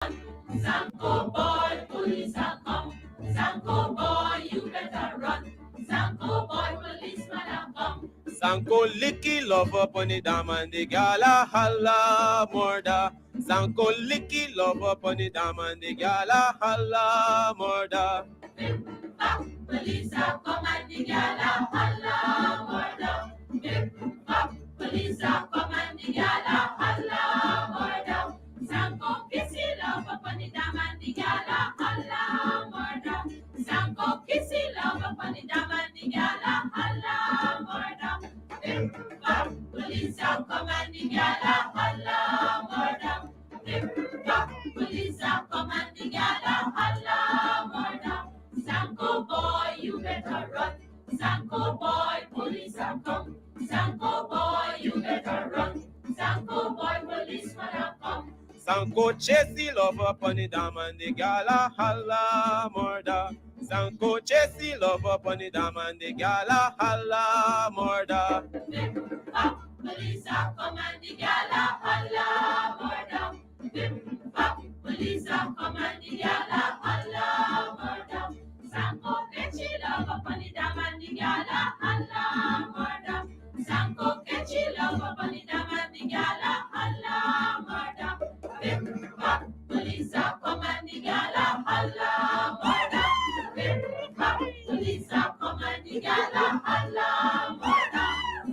Zanko boy, police are come. Zanko boy, you better run. Zanko boy, policeman are come. Zanko licky love up on the dam and the gala holla murder. Zanko licky love up on the dam and the gala holla murder. Police are come and the gala holla murder. Police are come and the gala holla murder. Zanko kissy love up on the dam and the gala holla murder. Zanko kissy love up on the dam and the gala holla murder. Police are come and the gala holla murder. Police are come and the gala holla murder. Zanko boy, you better run. Zanko boy, police are come. Zanko boy, you better run. Zanko boy, policeman are come. Zanko chase the love up on the dam and the gala holla murder. Zanko chase the love up on the dam and the gala holla murder. Police are come and the gala holla murder. Police are come and the gala holla murder. Zanko catchy love up on the dam and the gala holla murder. Zanko catchy love up on the dam and the gala holla murder. Police are come and the gala holla murder. Police are come and the gala holla murder.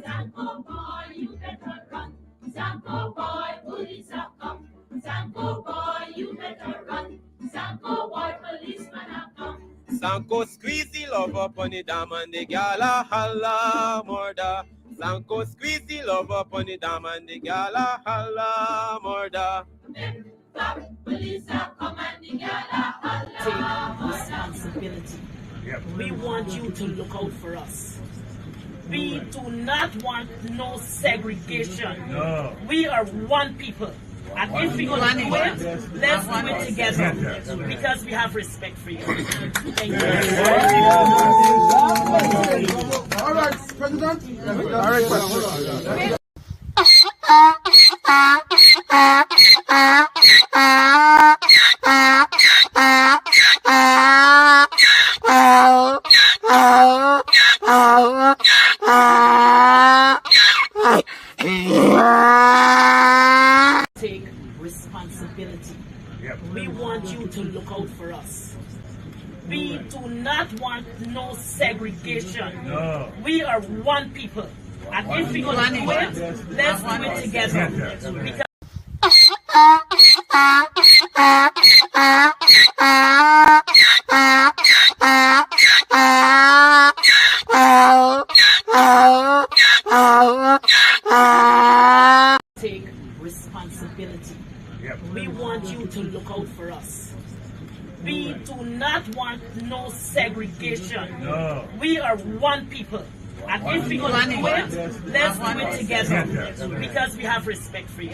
Zanko boy, you better run. Zanko boy, police are come. Zanko boy, you better run. Zanko boy, policeman are come. Zanko squeeze the love up on the dam and the gala holla murder. Zanko squeeze the love up on the dam and the gala holla murder. Police are come and the gala holla Take responsibility. We want you to look out for us. We do not want no segregation. No. We are one people. And if we're going to do it, let's do it together. Because we have respect for you. Thank you. All right, President. All right, President. Take responsibility. We want you to look out for us. We do not want no segregation. No. We are one people. And if we're going to do it, let's do it together. Because take responsibility. We want you to look out for us. We do not want no segregation. No. We are one people. And if we're going to do it, let's do it together. Because we have respect for you.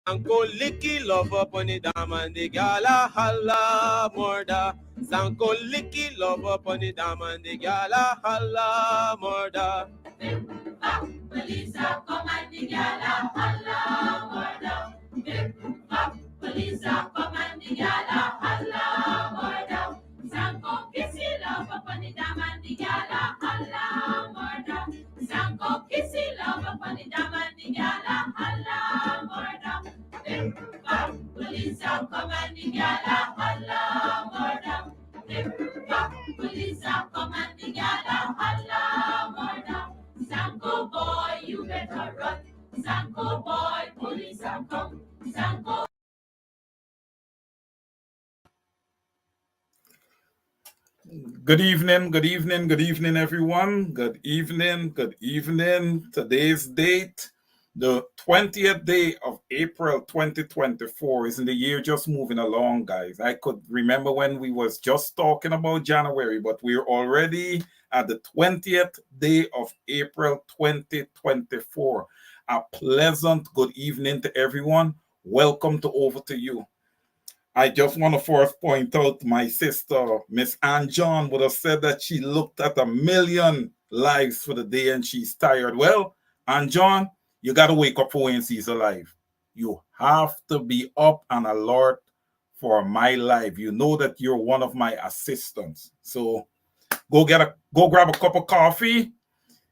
Zanko licky love up on the dam and the gala holla murder. Zanko licky love up on the dam and the gala holla murder. Police are come and the gala holla murder. Police are come and the gala holla murder. Zanko kissy love up on the dam and the gala holla murder. Zanko kissy love up on the dam and the gala holla murder. Police are come and the gala holla murder. Police are come and the gala holla murder. Zanko boy, you better run. Zanko boy, police are come. Sanko. Good evening, good evening, good evening, everyone. Good evening, good evening. Today's date, the 20th day of April 2024. Isn't the year just moving along, guys? I could remember when we was just talking about January, but we're already at the 20th day of April 2024. A pleasant good evening to everyone. Welcome to Over to You. I just want to first point out my sister, Miss Ann John, would have said that she looked at 1,000,000 lives for the day and she's tired. Well, Ann John, you got to wake up for when she's alive. You have to be up and alert for my life. You know that you're one of my assistants. So go grab a cup of coffee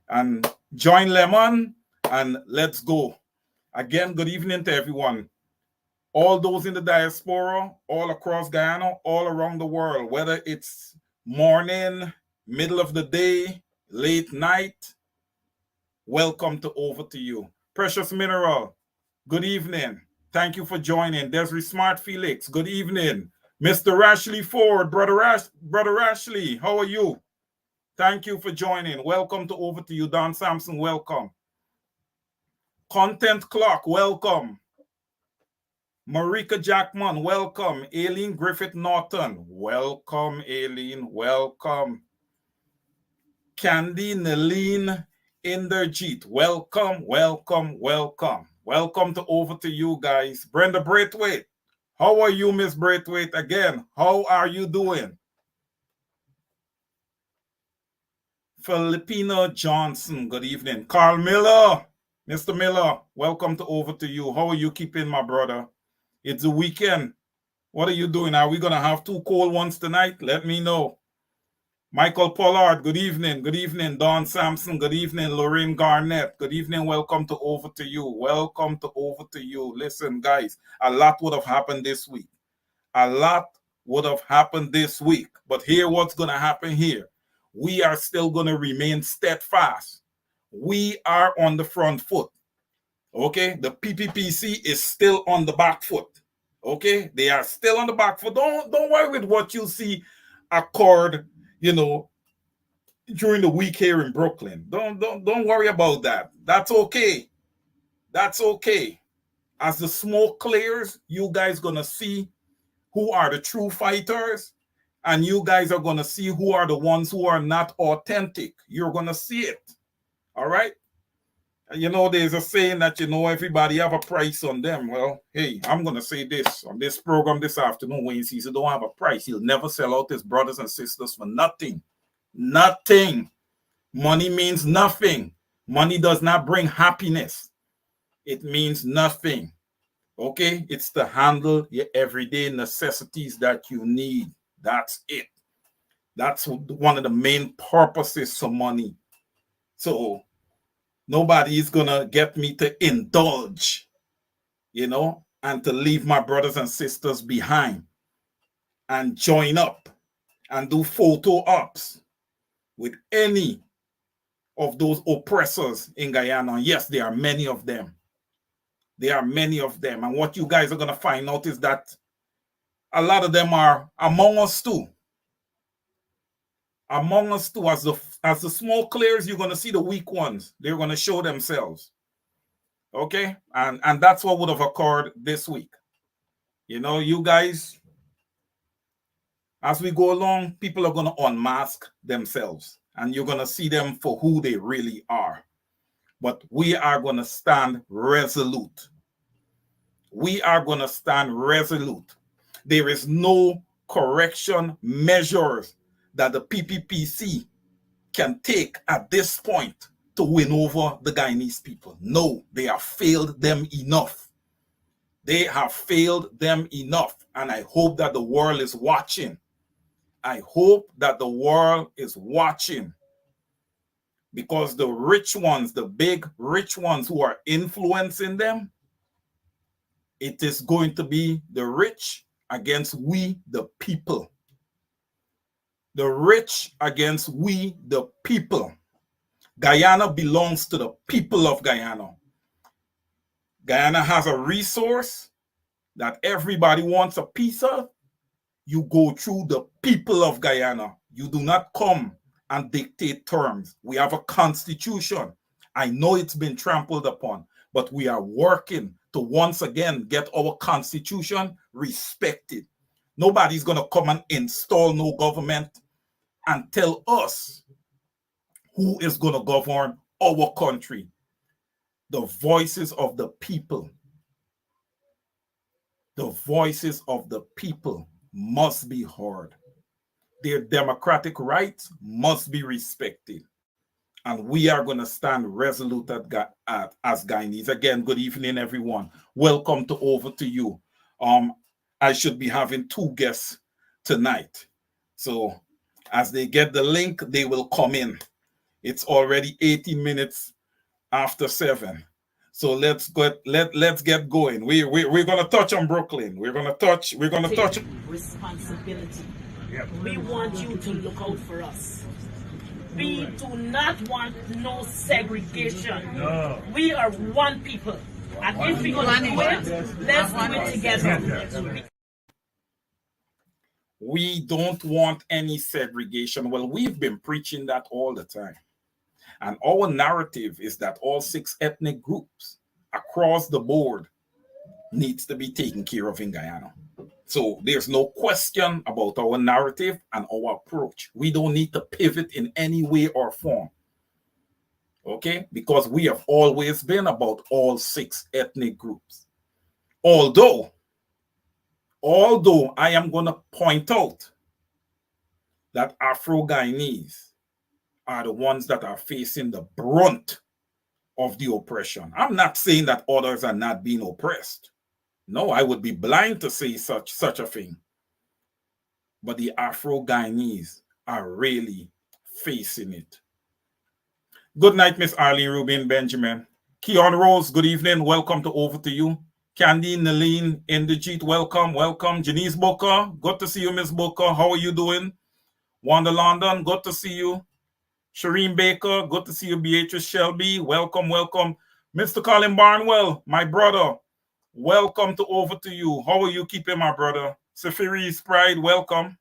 and join Lemon and let's go. Again, good evening to everyone. All those in the diaspora, all across Guyana, all around the world, whether it's morning, middle of the day, late night, welcome to Over to You. Precious Mineral, good evening. Thank you for joining. Desiree Smart Felix, good evening. Mr. Rashley Ford, Brother Rashley, how are you? Thank you for joining. Welcome to Over to You. Don Sampson, welcome. Content Clock, welcome. Marika Jackman, welcome. Aileen Griffith Norton, welcome, Aileen, welcome. Candy Naleen Inderjeet, welcome, welcome, welcome. Welcome to Over to You, guys. Brenda Braithwaite, how are you, Miss Braithwaite? Again, how are you doing? Filipino Johnson, good evening. Carl Miller, Mr. Miller, welcome to Over to You. How are you keeping, my brother? It's the weekend. What are you doing? Are we going to have 2 cold ones tonight? Let me know. Michael Pollard, good evening. Good evening. Don Sampson, good evening. Lorraine Garnett, good evening. Welcome to Over to You. Welcome to Over to You. Listen, guys, a lot would have happened this week. A lot would have happened this week. But here, what's going to happen here? We are still going to remain steadfast. We are on the front foot. Okay, the PPPC is still on the back foot. Okay, they are still on the back foot. Don't worry with what you see occurred, during the week here in Brooklyn. Don't worry about that. That's okay. That's okay. As the smoke clears, you guys gonna see who are the true fighters, and you guys are gonna see who are the ones who are not authentic. You're gonna see it. All right. There's a saying that, everybody have a price on them. Well, hey, I'm going to say this on this program this afternoon. When he says he don't have a price, he'll never sell out his brothers and sisters for nothing. Nothing. Money means nothing. Money does not bring happiness. It means nothing. Okay? It's to handle your everyday necessities that you need. That's it. That's one of the main purposes for money. So, nobody is going to get me to indulge, and to leave my brothers and sisters behind and join up and do photo ops with any of those oppressors in Guyana. And yes, there are many of them. There are many of them. And what you guys are going to find out is that a lot of them are among us too. Among us too. As the smoke clears, you're going to see the weak ones. They're going to show themselves. Okay? And that's what would have occurred this week. You guys, as we go along, people are going to unmask themselves. And you're going to see them for who they really are. But we are going to stand resolute. We are going to stand resolute. There is no correction measures that the PPPC can take at this point to win over the Guyanese people. No, they have failed them enough. They have failed them enough. And I hope that the world is watching. I hope that the world is watching. Because the rich ones, the big rich ones who are influencing them, it is going to be the rich against we, the people. The rich against we, the people. Guyana belongs to the people of Guyana. Guyana has a resource that everybody wants a piece of, you go through the people of Guyana. You do not come and dictate terms. We have a constitution. I know it's been trampled upon, but we are working to once again get our constitution respected. Nobody's going to come and install no government and tell us who is going to govern our country. The voices of the people. The voices of the people must be heard. Their democratic rights must be respected. And we are going to stand resolute as Guyanese. Again, good evening, everyone. Welcome to Over to You. I should be having 2 guests tonight. So as they get the link, they will come in. It's already 18 minutes after 7. So let's get going. We're gonna touch on Brooklyn. We're gonna touch responsibility. We want you to look out for us. We do not want no segregation. No. We are one people. And if we're gonna do it, let's do it together. We don't want any segregation. Well, we've been preaching that all the time. And our narrative is that all 6 ethnic groups across the board needs to be taken care of in Guyana. So there's no question about our narrative and our approach. We don't need to pivot in any way or form. Okay? Because we have always been about all 6 ethnic groups. Although I am going to point out that Afro-Guyanese are the ones that are facing the brunt of the oppression. I'm not saying that others are not being oppressed. No, I would be blind to say such a thing. But the Afro-Guyanese are really facing it. Good night, Miss Arlene Rubin Benjamin. Keon Rose, good evening. Welcome to Over to You. Candy Naleen Inderjeet, welcome. Janice Booker, good to see you, Miss Booker. How are you doing? Wanda London, good to see you. Shireen Baker, good to see you. Beatrice Shelby, welcome. Mr. Colin Barnwell, my brother, welcome to Over to You. How are you keeping, my brother? Safiri's Pride, welcome.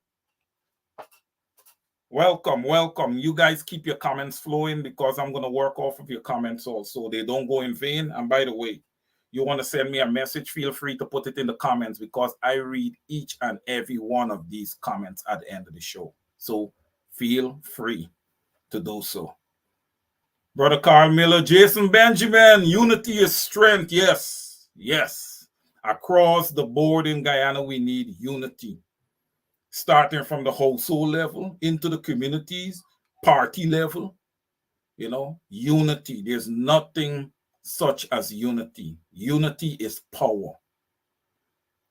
Welcome. You guys keep your comments flowing because I'm going to work off of your comments also. They don't go in vain. And by the way, you want to send me a message, feel free to put it in the comments because I read each and every one of these comments at the end of the show. So feel free to do so. Brother Carl Miller, Jason Benjamin, unity is strength. Yes. Across the board in Guyana, we need unity. Starting from the household level into the communities, party level, unity. There's nothing such as unity. Unity is power.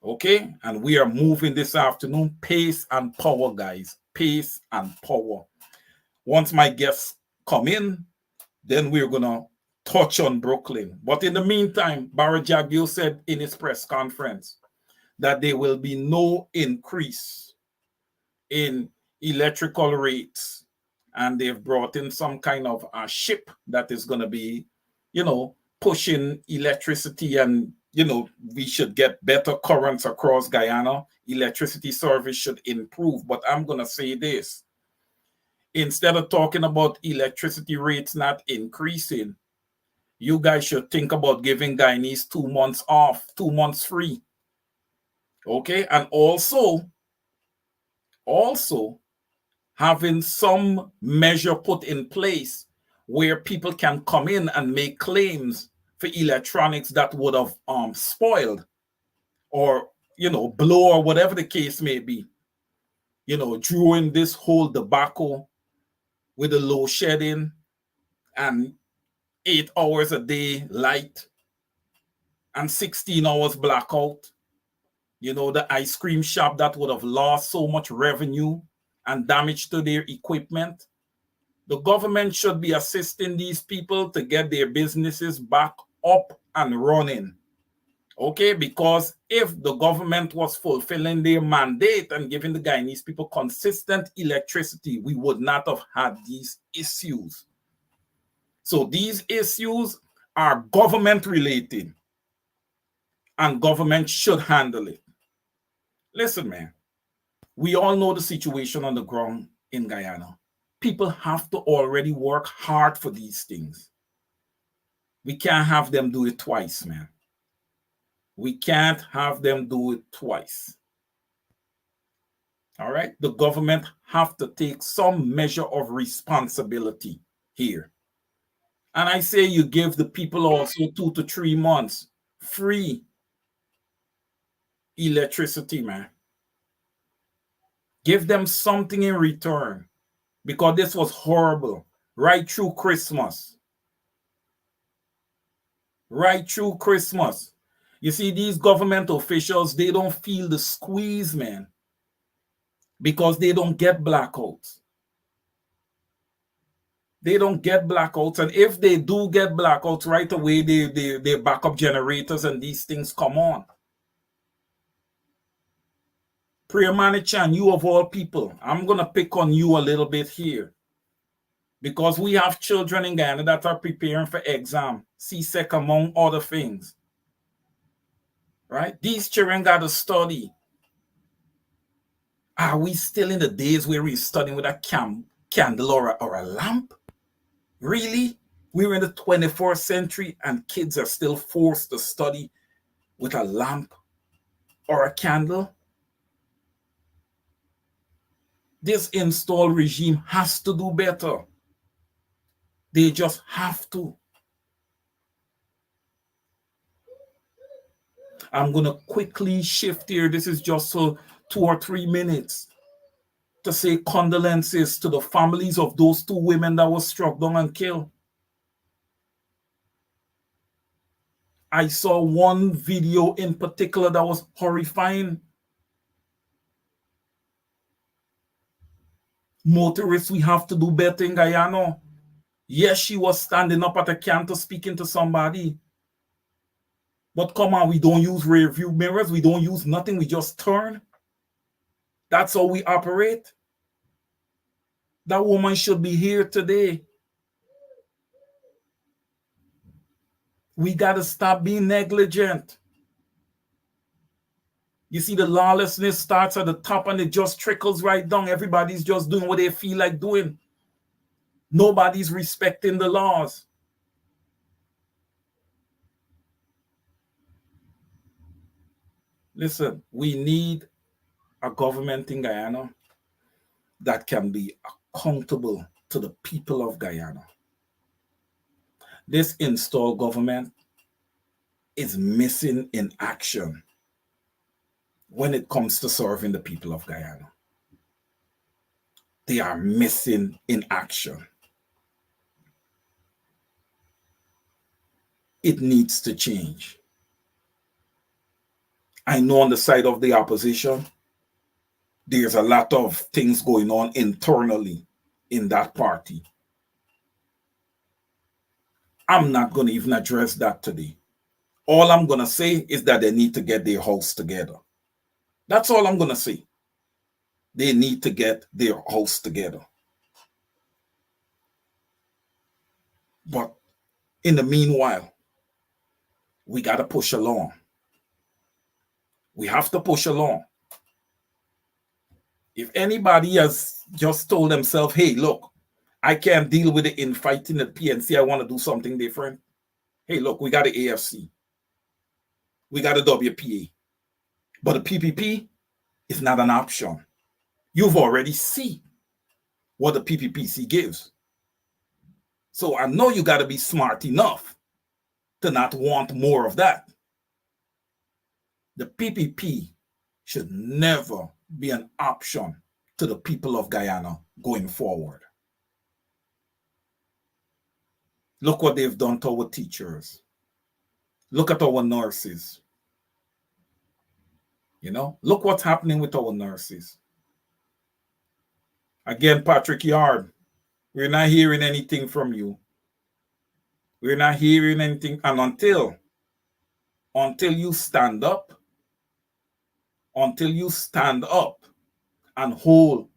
Okay? And we are moving this afternoon. Pace and power, guys. Pace and power. Once my guests come in, then we're going to touch on Brooklyn. But in the meantime, Barra Jagdeo said in his press conference that there will be no increase in electrical rates. And they've brought in some kind of a ship that is going to be, pushing electricity and, we should get better currents across Guyana. Electricity service should improve. But I'm going to say this. Instead of talking about electricity rates not increasing, you guys should think about giving Guyanese 2 months off, 2 months free. Okay? And also having some measure put in place where people can come in and make claims for electronics that would have spoiled or, blow or whatever the case may be. During this whole debacle with the load shedding and 8 hours a day light and 16 hours blackout. The ice cream shop that would have lost so much revenue and damage to their equipment. The government should be assisting these people to get their businesses back up and running. Okay, because if the government was fulfilling their mandate and giving the Guyanese people consistent electricity, we would not have had these issues. So these issues are government related. and government should handle it. Listen, man, we all know the situation on the ground in Guyana. People have to already work hard for these things. We can't have them do it twice, man. We can't have them do it twice. All right? The government have to take some measure of responsibility here. And I say you give the people also 2 to 3 months free electricity, man. Give them something in return, because this was horrible right through Christmas. Right through Christmas. You see, these government officials, they don't feel the squeeze, man, because they don't get blackouts. They don't get blackouts. And if they do get blackouts right away, they backup generators and these things come on. Prayer Manager, and you of all people, I'm going to pick on you a little bit here, because we have children in Guyana that are preparing for exam, CSEC among other things. Right? These children got to study. Are we still in the days where we're studying with a candle or a lamp? Really? We're in the 24th century and kids are still forced to study with a lamp or a candle? This install regime has to do better. They just have to. I'm going to quickly shift here. This is just so 2 or 3 minutes to say condolences to the families of those 2 women that were struck down and killed. I saw one video in particular that was horrifying. Motorists, we have to do better in Guyana. Yes, she was standing up at a counter speaking to somebody. But come on, we don't use rear view mirrors. We don't use nothing. We just turn. That's how we operate. That woman should be here today. We got to stop being negligent. You see, the lawlessness starts at the top and it just trickles right down. Everybody's just doing what they feel like doing. Nobody's respecting the laws. Listen, we need a government in Guyana that can be accountable to the people of Guyana. This installed government is missing in action when it comes to serving the people of Guyana. They are missing in action. It needs to change. I know on the side of the opposition, there's a lot of things going on internally in that party. I'm not going to even address that today. All I'm going to say is that they need to get their house together. That's all I'm going to say. They need to get their house together. But in the meanwhile, we got to push along. We have to push along. If anybody has just told themselves, hey, look, I can't deal with the infighting at PNC, I want to do something different. Hey, look, we got the AFC. We got the WPA. But the PPP is not an option. You've already seen what the PPPC gives. So I know you got to be smart enough to not want more of that. The PPP should never be an option to the people of Guyana going forward. Look what they've done to our teachers. Look at our nurses. You know, look what's happening with our nurses. Again, Patrick Yard, we're not hearing anything from you. We're not hearing anything. And until you stand up, and hold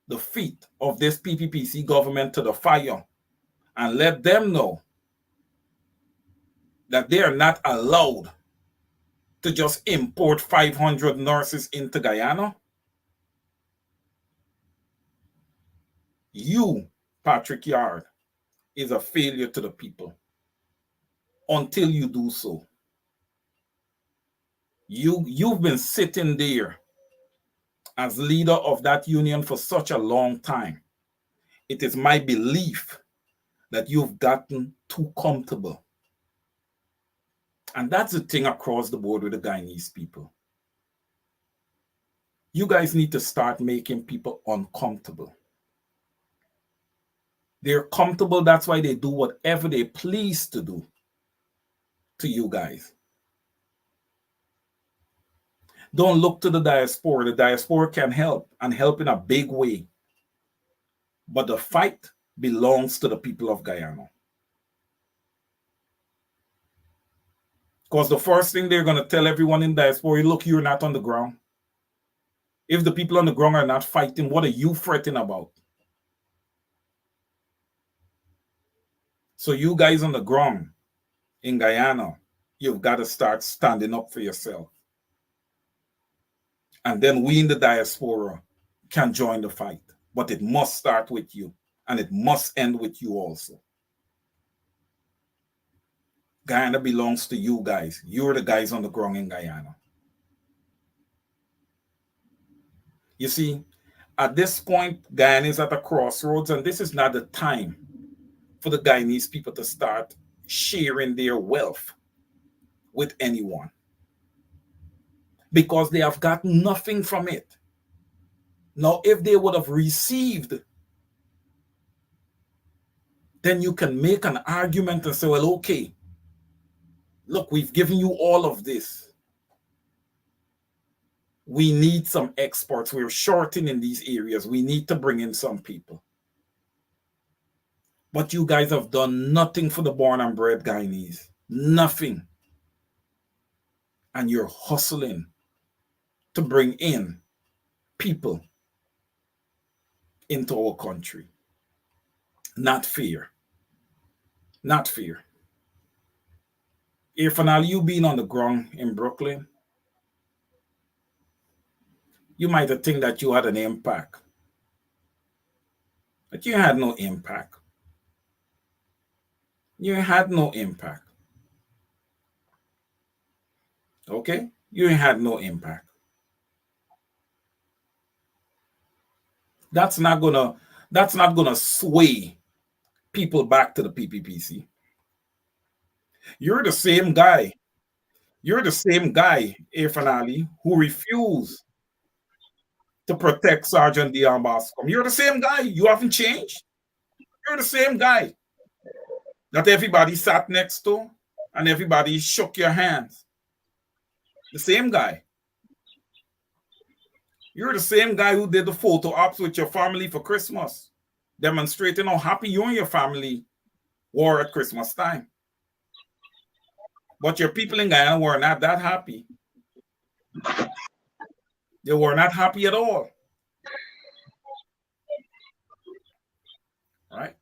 the feet of this PPPC government to the fire and let them know that they are not allowed to just import 500 nurses into Guyana? You, Patrick Yard, is a failure to the people until you do so. You've been sitting there as leader of that union for such a long time. It is my belief that you've gotten too comfortable. And that's the thing across the board with the Guyanese people. You guys need to start making people uncomfortable. They're comfortable, that's why they do whatever they please to do to you guys. Don't look to the diaspora. The diaspora can help and help in a big way. But the fight belongs to the people of Guyana. Because the first thing they're going to tell everyone in diaspora, look, you're not on the ground. If the people on the ground are not fighting, what are you fretting about? So you guys on the ground in Guyana, you've got to start standing up for yourself. And then we in the diaspora can join the fight. But it must start with you. And it must end with you also. Guyana belongs to you guys. You're the guys on the ground in Guyana. You see, at this point, Guyana is at a crossroads, and this is not the time for the Guyanese people to start sharing their wealth with anyone, because they have got nothing from it. Now, if they would have received, then you can make an argument and say, well, okay, look, we've given you all of this. We need some exports. We're shorting in these areas. We need to bring in some people. But you guys have done nothing for the born and bred Guyanese. Nothing. And you're hustling to bring in people into our country. Not fear. Not fear. Irfaan, you being on the ground in Brooklyn, you might have think that you had an impact. But you had no impact. You had no impact. Okay? You had no impact. That's not gonna sway people back to the PPPC. You're the same guy. You're the same guy, Irfaan Ali, who refused to protect Sergeant Dion Boscombe. You're the same guy. You haven't changed. You're the same guy that everybody sat next to and everybody shook your hands. The same guy. You're the same guy who did the photo ops with your family for Christmas, demonstrating how happy you and your family were at Christmas time. But your people in Guyana were not that happy. They were not happy at all. Right?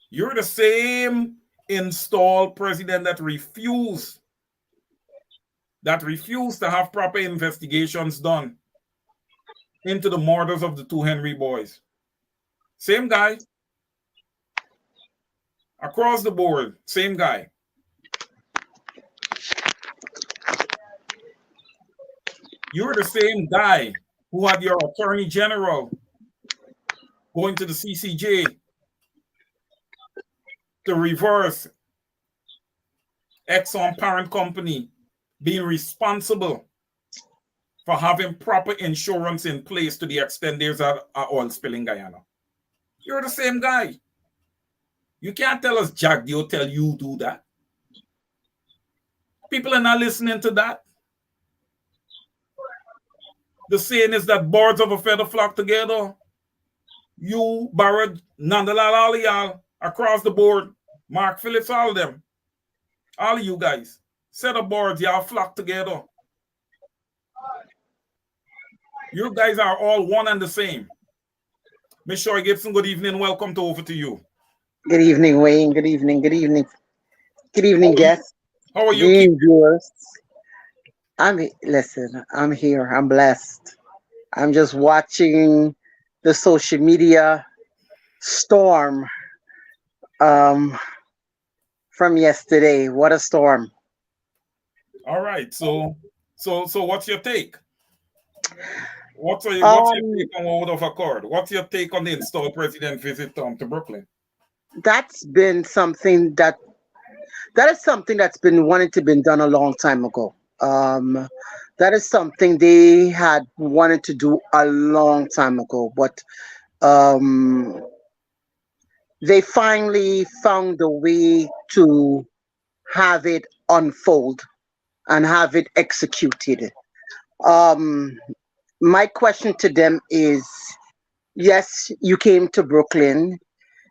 You're the same installed president that refused to have proper investigations done into the murders of the 2 Henry boys. Same guy. Across the board, same guy. You're the same guy who had your attorney general going to the CCJ to reverse Exxon parent company being responsible for having proper insurance in place to the extent there's an oil spill in Guyana. You're the same guy. You can't tell us Jack Dio tell you do that. People are not listening to that. The saying is that birds of a feather flock together. You, Barrett, Nandalal, all y'all, across the board, Mark Phillips, all of them. All of you guys. Set of birds, y'all flock together. You guys are all one and the same. Miss Shore Gibson, good evening. Welcome to Over to You. Good evening, Wayne. Good evening. Good evening. Good evening, guests. How are you? Good evening, viewers. Listen, I'm here. I'm blessed. I'm just watching the social media storm um, from yesterday. What a storm. All right. So what's your take? What's your Um, take on Word of Accord? What's your take on the installed president visit to Brooklyn? that's been something that is something that's been wanting to been done a long time ago. That is something they had wanted to do a long time ago, but um, they finally found a way to have it unfold and have it executed. Um, my question to them is: yes, you came to Brooklyn.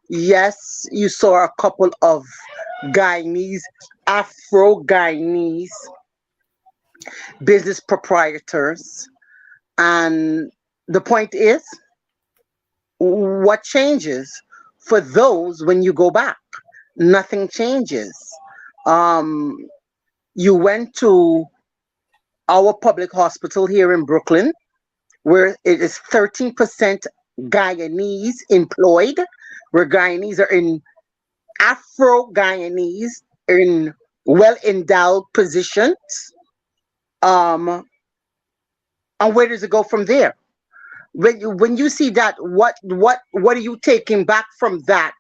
Yes, you saw a couple of Guyanese, Afro Guyanese business proprietors. And the point is, what changes for those when you go back? Nothing changes. Um, you went to our public hospital here in Brooklyn, where it is 13% Guyanese employed, where Guyanese are in Afro Guyanese in well endowed positions. Um, and where does it go from there? When you see that, what are you taking back from that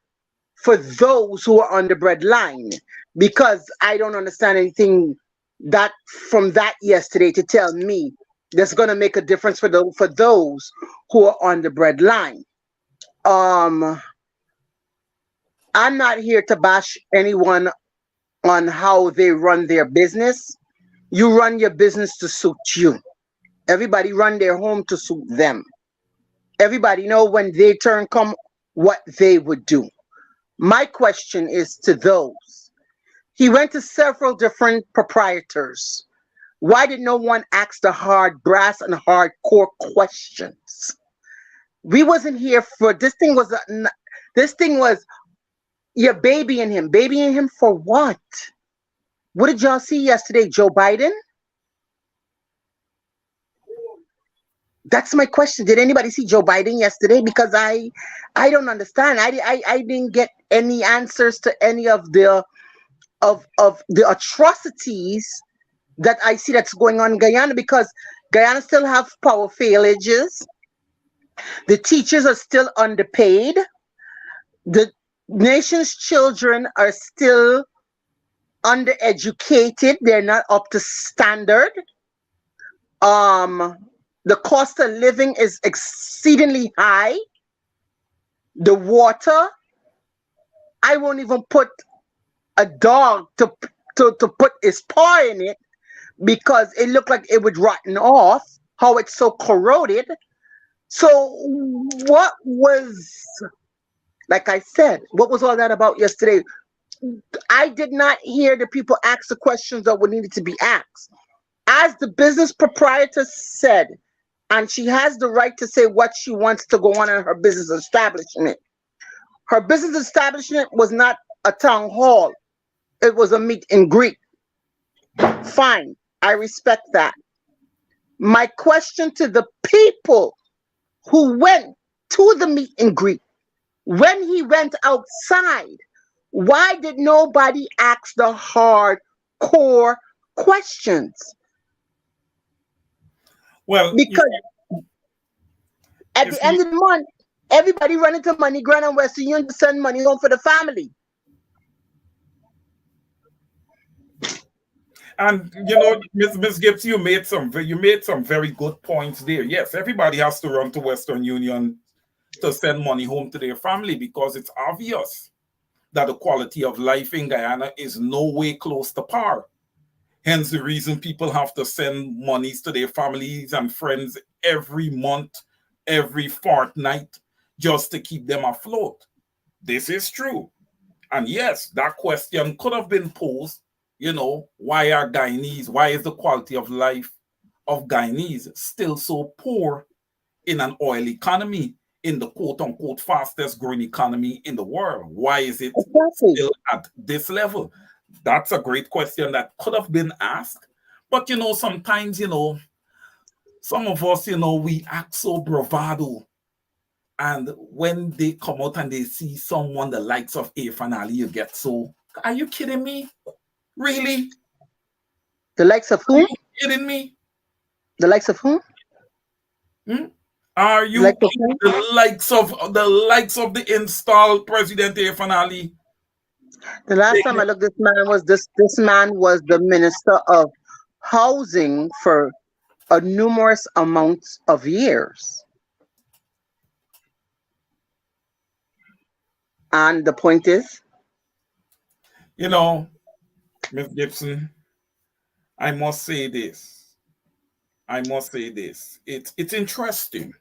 for those who are on the bread line? Because I don't understand anything that from that yesterday to tell me that's going to make a difference for those who are on the bread line. Um, I'm not here to bash anyone on how they run their business. You run your business to suit you. Everybody run their home to suit them. Everybody know when their turn come what they would do. My question is to those. He went to several different proprietors. Why did no one ask the hard brass and hardcore questions? We wasn't here for this thing was you're babying him for what? What did y'all see yesterday, Joe Biden? That's my question. Did anybody see Joe Biden yesterday? Because I don't understand. I didn't get any answers to any of the atrocities that I see that's going on in Guyana, because Guyana still have power failages. The teachers are still underpaid. The nation's children are still undereducated. They're not up to standard. Um, the cost of living is exceedingly high. The water, I won't even put a dog to put his paw in it because it looked like it would rotten off, how it's so corroded. So what was, like I said, what was all that about yesterday? I did not hear the people ask the questions that were needed to be asked. As the business proprietor said, and she has the right to say what she wants to go on in her business establishment. Her business establishment was not a town hall. It was a meet and greet. Fine. I respect that. My question to the people who went to the meet and greet, when he went outside, why did nobody ask the hardcore questions? Well, Because at the end of the month, everybody running to Money Grand and Western Union to send money home for the family. and you know, Miss Gibbs, you made some very good points there. Yes, everybody has to run to Western Union to send money home to their family because it's obvious that the quality of life in Guyana is no way close to par. Hence the reason people have to send monies to their families and friends every month, every fortnight, just to keep them afloat. This is true. And yes, that question could have been posed, you know, why is the quality of life of Guyanese still so poor in an oil economy, in the quote-unquote fastest growing economy in the world? Why is it Exactly. still at this level? That's a great question that could have been asked. But you know, sometimes, you know, some of us, you know, we act so bravado. And when they come out and they see someone the likes of Irfan Ali, you get so, are you kidding me? Really? The likes of Are whom? you kidding me? The likes of whom? Are you Like the likes of the installed President Irfan Ali? The last time I looked, this man was the Minister of Housing for a numerous amounts of years. And the point is, You know, Ms. Gibson, I must say this. It's interesting.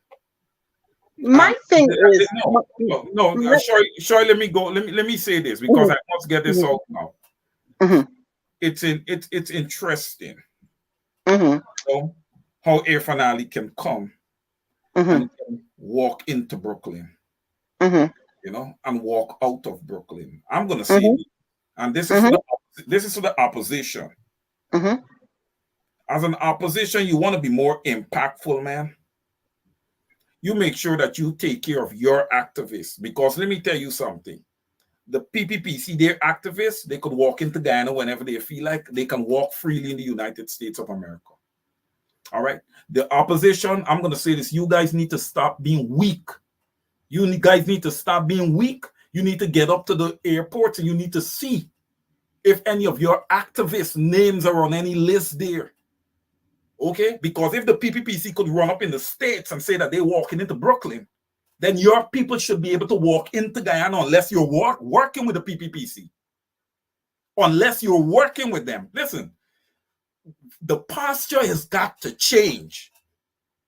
my thing is, No. Sure. Let me go. Let me say this because I must get this out now. Mhm. It's interesting. Mhm. You know, how Irfan Ali can come Mhm. and can walk into Brooklyn, Mhm. you know, and walk out of Brooklyn. I'm gonna say Mhm. this, and this Mhm. is for the opposition. Mhm. As an opposition, you want to be more impactful, man. You make sure that you take care of your activists because let me tell you something. The PPPC, they're activists. They could walk into Guyana whenever they feel like. They can walk freely in the United States of America. All right. The opposition, I'm going to say this. You guys need to stop being weak. You guys need to stop being weak. You need to get up to the airports and you need to see if any of your activist names are on any list there. Okay? Because if the PPPC could run up in the States and say that they're walking into Brooklyn, then your people should be able to walk into Guyana unless you're working with the PPPC. Unless you're working with them. Listen, the posture has got to change.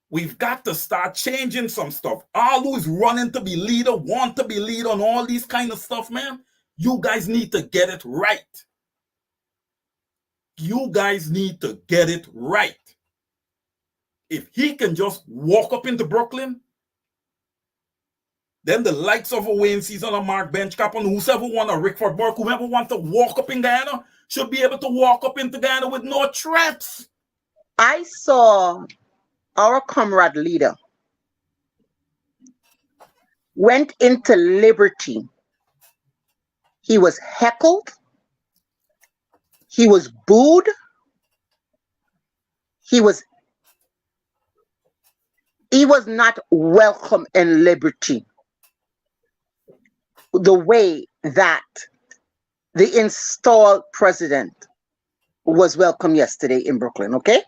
We've got to start changing some stuff. All who is running to be leader, want to be leader on all these kind of stuff, man, you guys need to get it right. You guys need to get it right. If he can just walk up into Brooklyn, then the likes of a Wayne Season or Mark Benchcap and whoever want a Rickford Burke, whoever wants to walk up in Guyana, should be able to walk up into Guyana with no threats. I saw our comrade leader went into Liberty. He was heckled. He was booed. He was not welcome in Liberty the way that the installed president was welcome yesterday in Brooklyn, okay?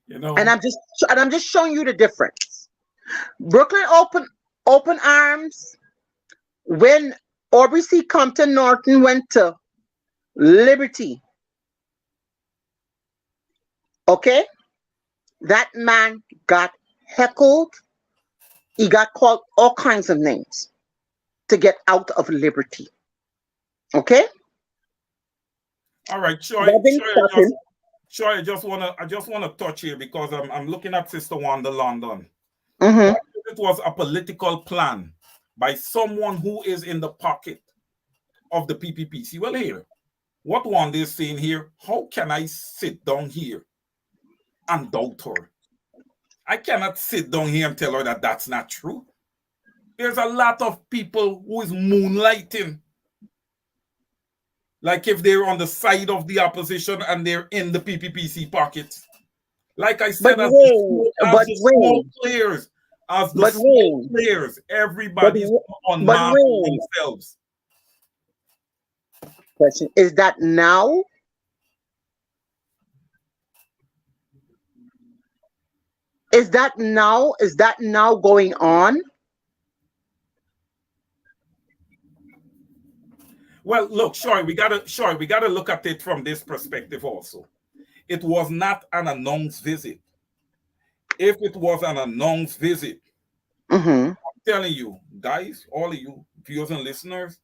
You know, And I'm just showing you the difference. Brooklyn open arms. When Aubrey C. Compton Norton went to Liberty, okay, that man got heckled. He got called all kinds of names to get out of Liberty. Okay? all right, sure. I just wanna touch here because I'm looking at Sister Wanda London. Mm-hmm. It was a political plan by someone who is in the pocket of the PPPC. Well, here, what Wanda is saying here, how can I sit down here and doubt her? I cannot sit down here and tell her that that's not true. There's a lot of people who is moonlighting. Like if they're on the side of the opposition and they're in the PPPC pockets. Like I said, as the small players, everybody's unmasked themselves. Question, is that now? Is that now going on? Well, look, we gotta look at it from this perspective also. It was not an announced visit. If it was an announced visit, Mm-hmm. I'm telling you, guys, all of you viewers and listeners,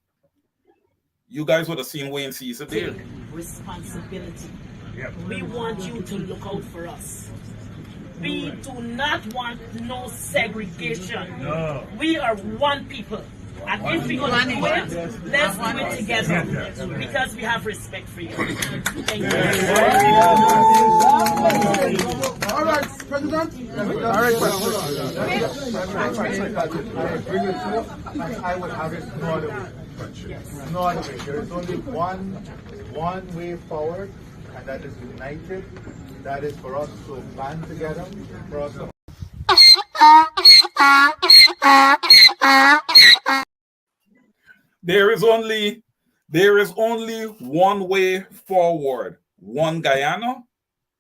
you guys would have seen Wayne Caesar there. Take responsibility. We want you to look out for us. We do not want no segregation. No. We are one people. And if we're going to do it, let's do it together because we have respect for you. Thank you. All right, President. All right, I would have it no other way. No other way. There is only one way forward, and that is united. That is for us to band together, for us to There is only one way forward. One Guyana,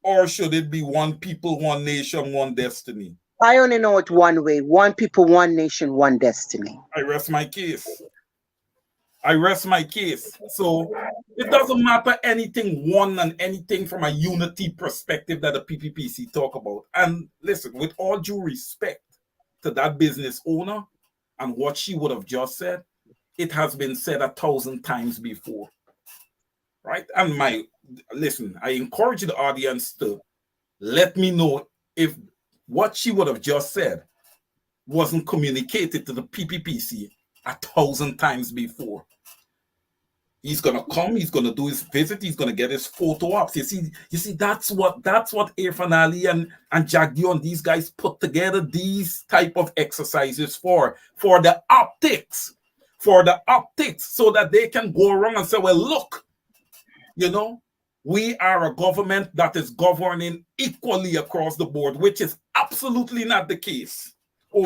or should it be one people, one nation, one destiny? I only know it one way: one people, one nation, one destiny. I rest my case. I rest my case. So it doesn't matter anything one and anything from a unity perspective that the PPPC talk about. And listen, with all due respect to that business owner and what she would have just said, it has been said 1,000 times before. Right? And listen, I encourage the audience to let me know if what she would have just said wasn't communicated to the PPPC 1,000 times before. He's gonna come, he's gonna do his visit, he's gonna get his photo ops. You see, that's what Irfan Ali and Jagdio and these guys put together these type of exercises for the optics, so that they can go around and say, well, look, we are a government that is governing equally across the board, which is absolutely not the case.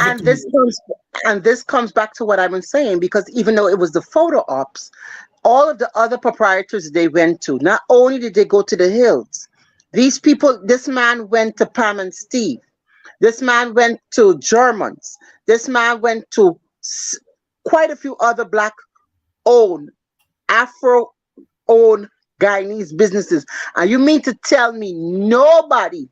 And this comes back to what I've been saying, because even though it was the photo ops, all of the other proprietors they went to, not only did they go to the hills, this man went to Pam and Steve. This man went to Germans. This man went to quite a few other Black-owned, Afro-owned Guyanese businesses. And you mean to tell me nobody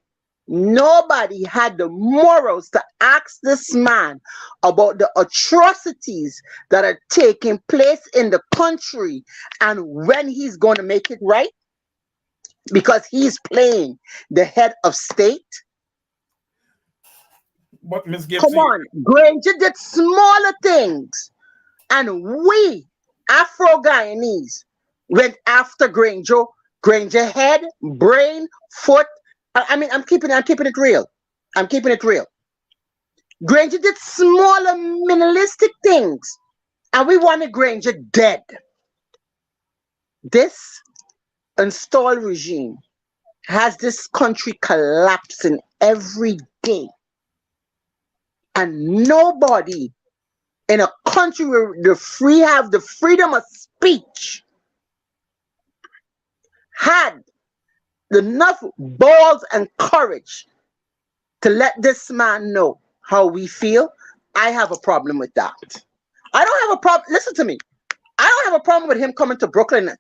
had the morals to ask this man about the atrocities that are taking place in the country and when he's going to make it right? Because he's playing the head of state. But Ms. Gibson, come on, Granger did smaller things, and we Afro-Guyanese went after Granger head, brain, foot. I mean, I'm keeping it real. Granger did smaller, minimalistic things, and we wanted Granger dead. This installed regime has this country collapsing every day. And nobody in a country where have the freedom of speech had enough balls and courage to let this man know how we feel. I have a problem with that. I don't have a problem. Listen to me. I don't have a problem with him coming to Brooklyn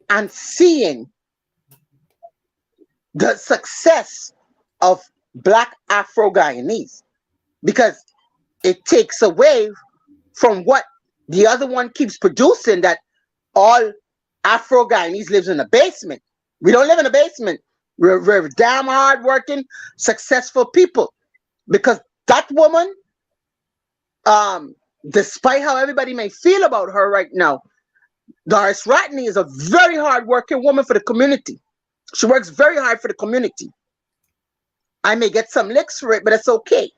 and seeing the success of Black Afro-Guyanese, because it takes away from what the other one keeps producing, that all Afro-Guyanese lives in a basement. We don't live in a basement. We're damn hard-working, successful people. Because that woman, despite how everybody may feel about her right now, Doris Ratney is a very hard-working woman for the community. She works very hard for the community. I may get some licks for it, but it's okay.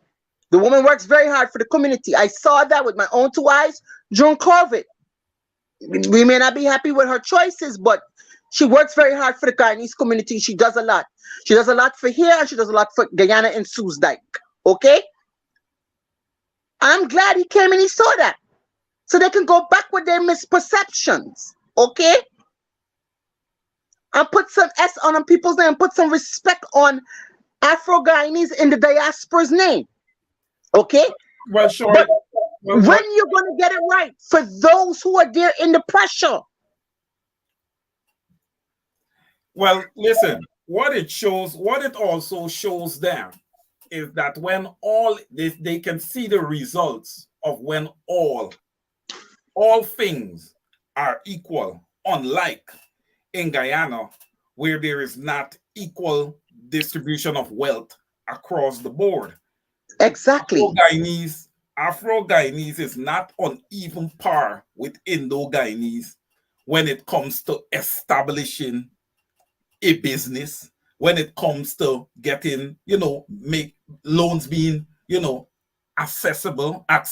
The woman works very hard for the community. I saw that with my own two eyes during COVID. We may not be happy with her choices, but she works very hard for the Guyanese community. She does a lot. She does a lot for here, and she does a lot for Guyana and Sue's Dyke. Okay? I'm glad he came and he saw that, so they can go back with their misperceptions. Okay? And put some S on people's name, put some respect on Afro-Guyanese in the diaspora's name. Okay? Well, sure. But when you're going to get it right for those who are there in the pressure? Well, listen, what it also shows them is that when they can see the results of when all things are equal, unlike in Guyana, where there is not equal distribution of wealth across the board. Exactly. Guyanese Afro-Guyanese is not on even par with Indo-Guyanese when it comes to establishing a business, when it comes to getting, make loans being, accessible, I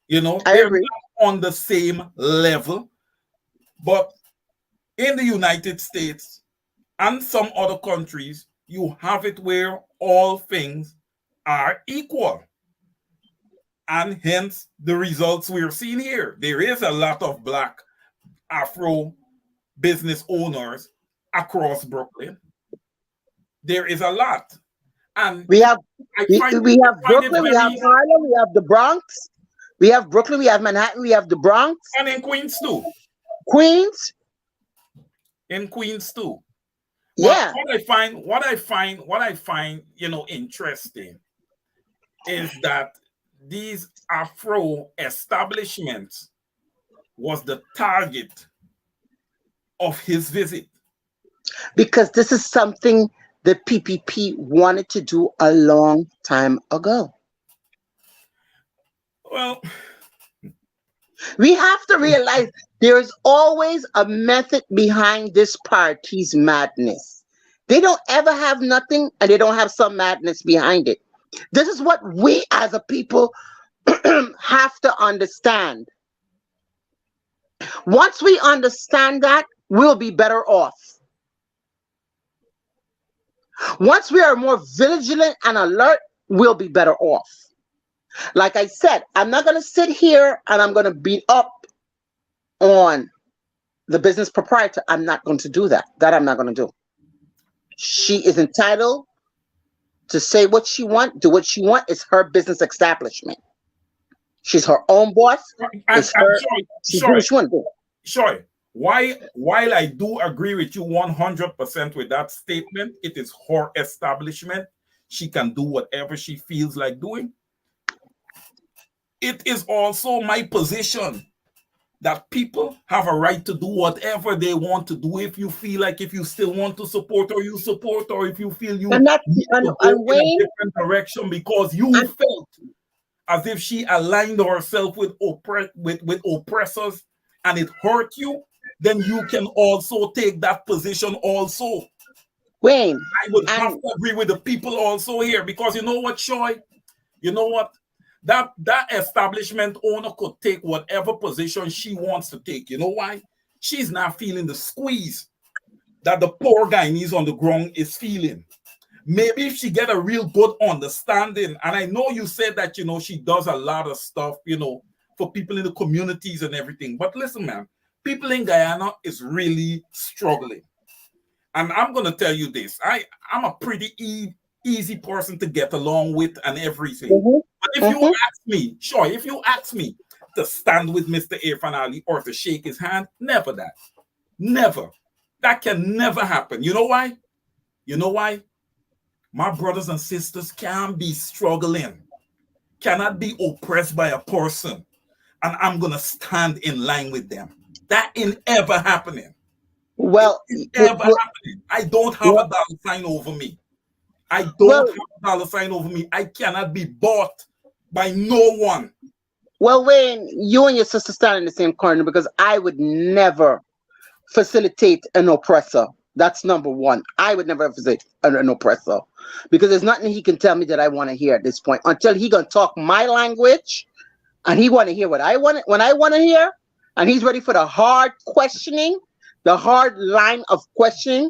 they're agree. not on the same level. But in the United States and some other countries, you have it where all things are equal. And hence the results we're seeing here. There is a lot of Black Afro business owners across Brooklyn. There is a lot. And We have we find have it Brooklyn, we have very- Harlem, we have the Bronx, we have Brooklyn, we have Manhattan, we have the Bronx, and in Queens too. Queens. In Queens too. Yeah. But what I find, interesting is that these Afro establishments was the target of his visit. Because this is something the PPP wanted to do a long time ago. Well, we have to realize there's always a method behind this party's madness. They don't ever have nothing, and they don't have some madness behind it. This is what we as a people have to understand. Once we understand that, we'll be better off. Once we are more vigilant and alert, we'll be better off. Like I said, I'm not going to sit here and I'm going to beat up on the business proprietor. I'm not going to do that. That I'm not going to do. She is entitled to say what she wants, do what she wants. It's her business establishment. She's her own boss. It's her. She do what she wants to do. Sure. While I do agree with you 100% with that statement, it is her establishment. She can do whatever she feels like doing. It is also my position that people have a right to do whatever they want to do. If you feel like, if you still want to support her, you support, or if you feel you need to go in a different direction because you felt as if she aligned herself with oppressors and it hurt you, then you can also take that position also. Wayne, I would have to agree with the people also here, because you know what, Shoy? You know what? That establishment owner could take whatever position she wants to take. You know why? She's not feeling the squeeze that the poor Guyanese on the ground is feeling. Maybe if she get a real good understanding, and I know you said that, she does a lot of stuff, for people in the communities and everything. But listen, man, people in Guyana is really struggling. And I'm going to tell you this. I'm a pretty easy person to get along with and everything. But if you ask me, if you ask me to stand with Mr. Irfaan Ali or to shake his hand, never that. Never. That can never happen. You know why? You know why? My brothers and sisters can't be struggling, cannot be oppressed by a person, and I'm going to stand in line with them. That ain't ever happening. Well, happening. I don't have a dollar sign over me. I don't have a dollar sign over me. I cannot be bought by no one. Well, Wayne, you and your sister stand in the same corner, because I would never facilitate an oppressor. That's number one. I would never facilitate an oppressor, because there's nothing he can tell me that I want to hear at this point until he gonna talk my language and he want to hear what I want when I want to hear, and he's ready for the hard questioning, the hard line of questioning,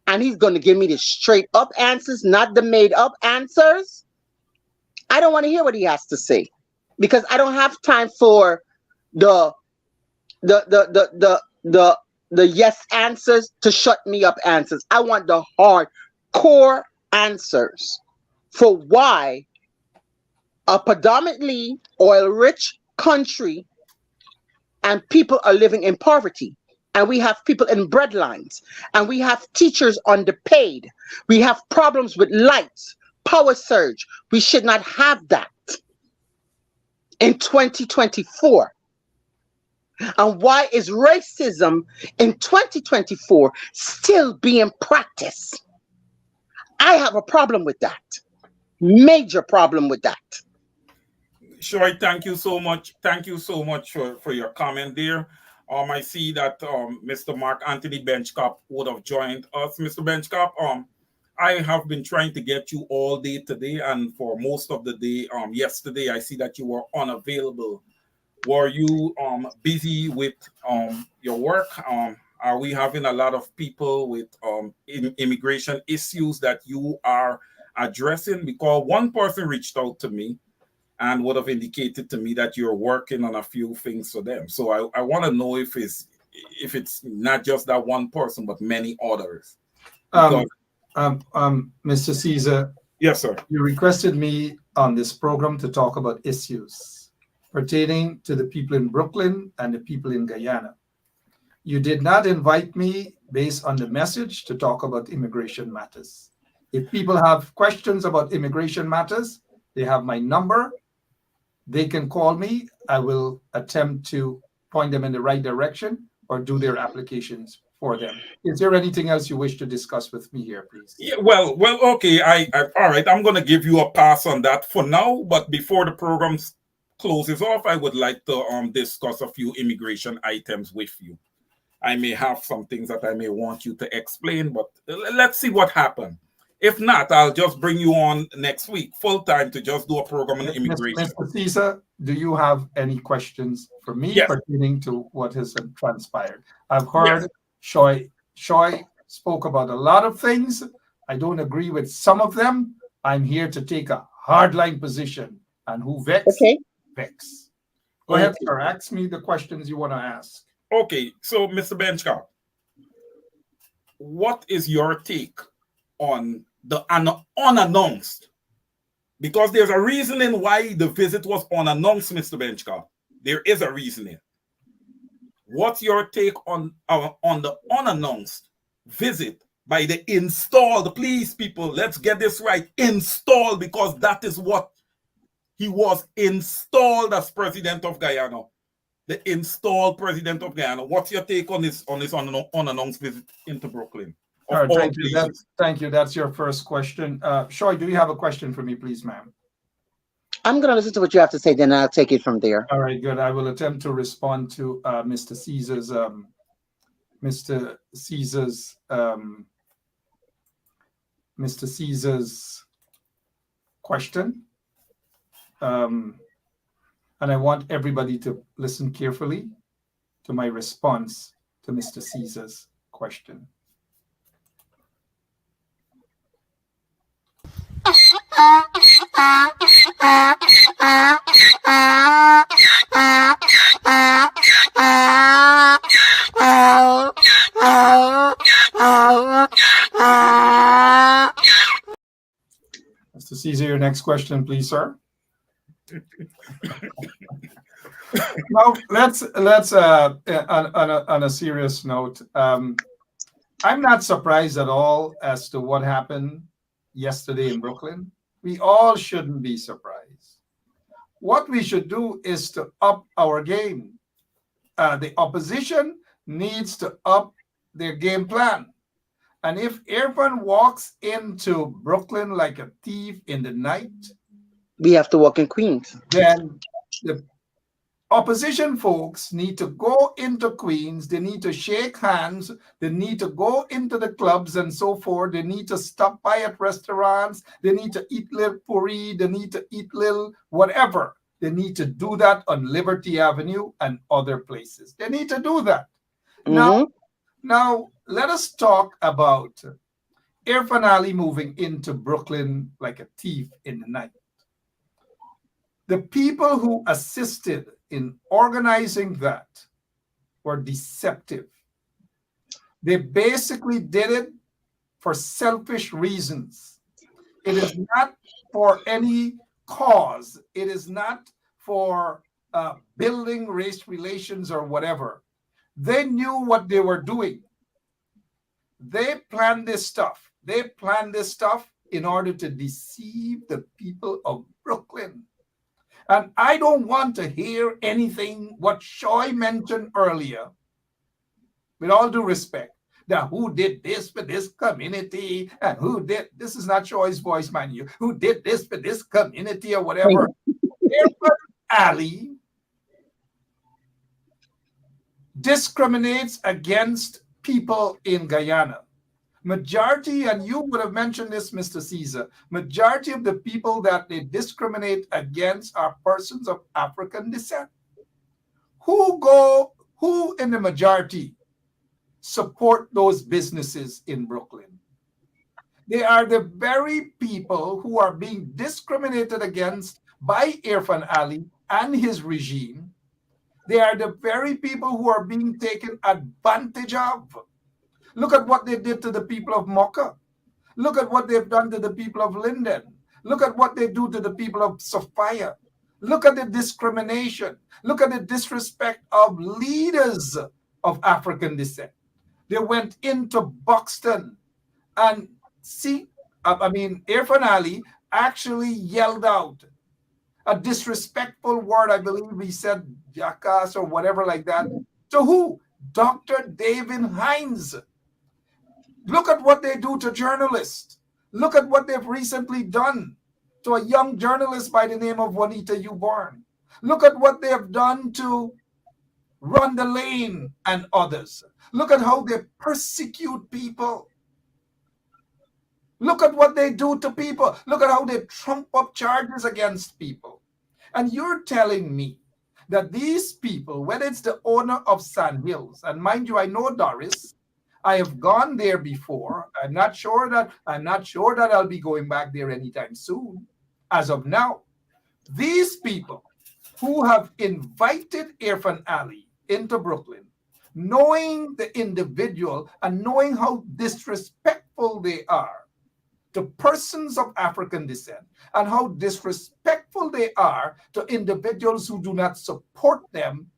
and he's going to give me the straight up answers, not the made up answers. I don't want to hear what he has to say, because I don't have time for the yes answers to shut me up answers. I want the hard core answers for why a predominantly oil-rich country and people are living in poverty. And we have people in breadlines, and we have teachers underpaid. We have problems with lights, power surge. We should not have that in 2024. And why is racism in 2024 still being practiced? I have a problem with that. Major problem with that. Shoy, thank you so much. Thank you so much for your comment there. I see that Mr. Mark Anthony Benchcop would have joined us. Mr. Benchcop, I have been trying to get you all day today, and for most of the day yesterday, I see that you were unavailable. Were you busy with your work? Are we having a lot of people with immigration issues that you are addressing? Because one person reached out to me and would have indicated to me that you're working on a few things for them. So I want to know if it's not just that one person, but many others. Mr. Caesar. Yes, sir. You requested me on this program to talk about issues pertaining to the people in Brooklyn and the people in Guyana. You did not invite me based on the message to talk about immigration matters. If people have questions about immigration matters, they have my number. They can call me. I will attempt to point them in the right direction or do their applications for them. Is there anything else you wish to discuss with me here, please? Yeah, well, okay. All right. I'm going to give you a pass on that for now. But before the program closes off, I would like to discuss a few immigration items with you. I may have some things that I may want you to explain, but let's see what happened. If not, I'll just bring you on next week, full time, to just do a program on immigration. Mr. Caesar, do you have any questions for me pertaining to what has transpired? I've heard Shoy spoke about a lot of things. I don't agree with some of them. I'm here to take a hardline position. And who vex? Vex. Go ahead, sir. Ask me the questions you want to ask. Okay, so Mr. Benchcop, what is your take on the unannounced? Because there's a reasoning why the visit was unannounced, Mr. Benchcop. There is a reasoning. What's your take on the unannounced visit by the installed, please people, let's get this right, installed, because that is what he was, installed as president of Guyana. The installed president of Guyana. What's your take on this unannounced visit into Brooklyn? All right, thank you. Thank you. That's your first question. Shoy, do you have a question for me, please, ma'am? I'm going to listen to what you have to say, then I'll take it from there. All right, good. I will attempt to respond to Mr. Caesar's question. And I want everybody to listen carefully to my response to Mr. Caesar's question. Mr. Caesar, your next question, please, sir. Now, let's on a serious note. I'm not surprised at all as to what happened yesterday in Brooklyn. We all shouldn't be surprised. What we should do is to up our game. The opposition needs to up their game plan. And if Irfan walks into Brooklyn like a thief in the night, we have to walk in Queens. Then the opposition folks need to go into Queens. They need to shake hands. They need to go into the clubs and so forth. They need to stop by at restaurants. They need to eat little puri. They need to eat little whatever. They need to do that on Liberty Avenue and other places. They need to do that. Mm-hmm. Now, let us talk about Irfan Ali moving into Brooklyn like a thief in the night. The people who assisted in organizing that were deceptive. They basically did it for selfish reasons. It is not for any cause. It is not for building race relations or whatever. They knew what they were doing. They planned this stuff. They planned this stuff in order to deceive the people of Brooklyn. And I don't want to hear anything what Shoy mentioned earlier, with all due respect, that who did this for this community and who did, this is not Shoy's voice, man, who did this for this community or whatever. Ali discriminates against people in Guyana. Majority, and you would have mentioned this, Mr. Caesar, majority of the people that they discriminate against are persons of African descent. Who in the majority support those businesses in Brooklyn? They are the very people who are being discriminated against by Irfan Ali and his regime. They are the very people who are being taken advantage of. Look at what they did to the people of Mocha. Look at what they've done to the people of Linden. Look at what they do to the people of Sophia. Look at the discrimination. Look at the disrespect of leaders of African descent. They went into Buxton and Irfan Ali actually yelled out a disrespectful word. I believe he said jackass or whatever like that. To who? Dr. David Hines. Look at what they do to journalists. Look at what they've recently done to a young journalist by the name of Juanita Uborn. Look at what they have done to Rhonda Lane and others. Look at how they persecute people. Look at what they do to people. Look at how they trump up charges against people. And you're telling me that these people, whether it's the owner of Sand Hills, and mind you, I know Doris, I have gone there before. I'm not sure that I'll be going back there anytime soon. As of now, these people who have invited Irfan Ali into Brooklyn, knowing the individual and knowing how disrespectful they are to persons of African descent and how disrespectful they are to individuals who do not support them,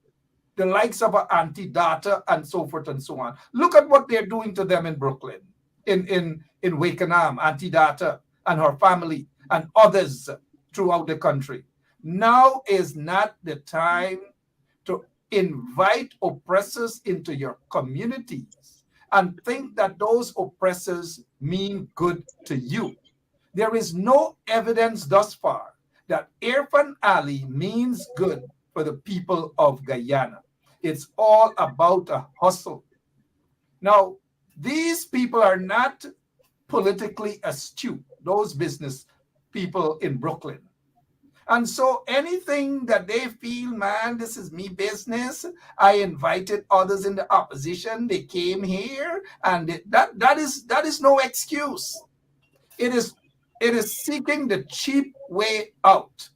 the likes of Auntie Data and so forth and so on. Look at what they're doing to them in Brooklyn, in Wakenham, Auntie Data and her family and others throughout the country. Now is not the time to invite oppressors into your communities and think that those oppressors mean good to you. There is no evidence thus far that Irfan Ali means good for the people of Guyana. It's all about a hustle. Now, these people are not politically astute, those business people in Brooklyn. And so anything that they feel, man, this is me business. I invited others in the opposition. They came here, and that is no excuse. It is seeking the cheap way out.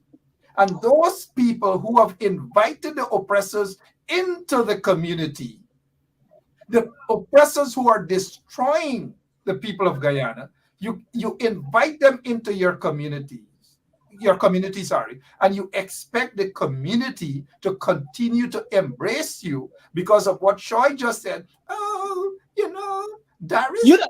And those people who have invited the oppressors into the community, the oppressors who are destroying the people of Guyana, you invite them into your community, and you expect the community to continue to embrace you because of what Shoy just said. Oh, Darius.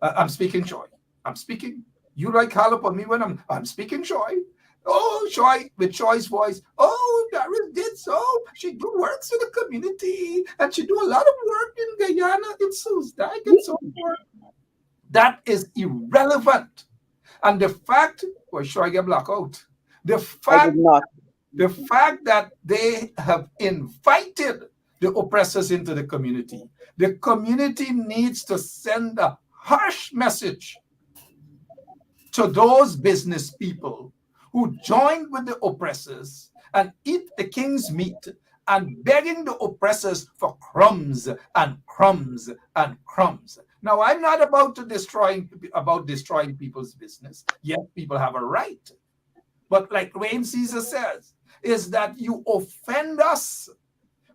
I'm speaking Shoy. I'm speaking. You like call upon me when I'm speaking Shoy. Oh, Shoy, with Shoy's voice. Oh, Darius did so. She do works for the community, and she do a lot of work in Guyana, in Susdike, and so forth. That is irrelevant. And the fact, Shoy get black out. The fact that they have invited the oppressors into the community needs to send a harsh message to those business people who joined with the oppressors and eat the king's meat and begging the oppressors for crumbs and crumbs and crumbs. Now, I'm not about destroying people's business. Yes, people have a right. But like Wayne Caesar says, is that you offend us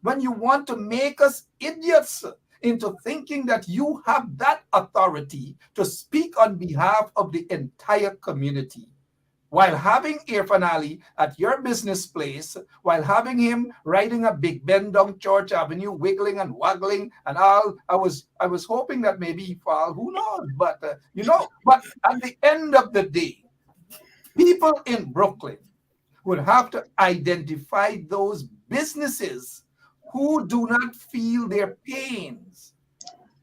when you want to make us idiots into thinking that you have that authority to speak on behalf of the entire community. While having Irfan Ali at your business place, while having him riding a Big Ben down Church Avenue, wiggling and waggling and all, I was hoping that maybe he fall, who knows? But but at the end of the day, people in Brooklyn would have to identify those businesses who do not feel their pains.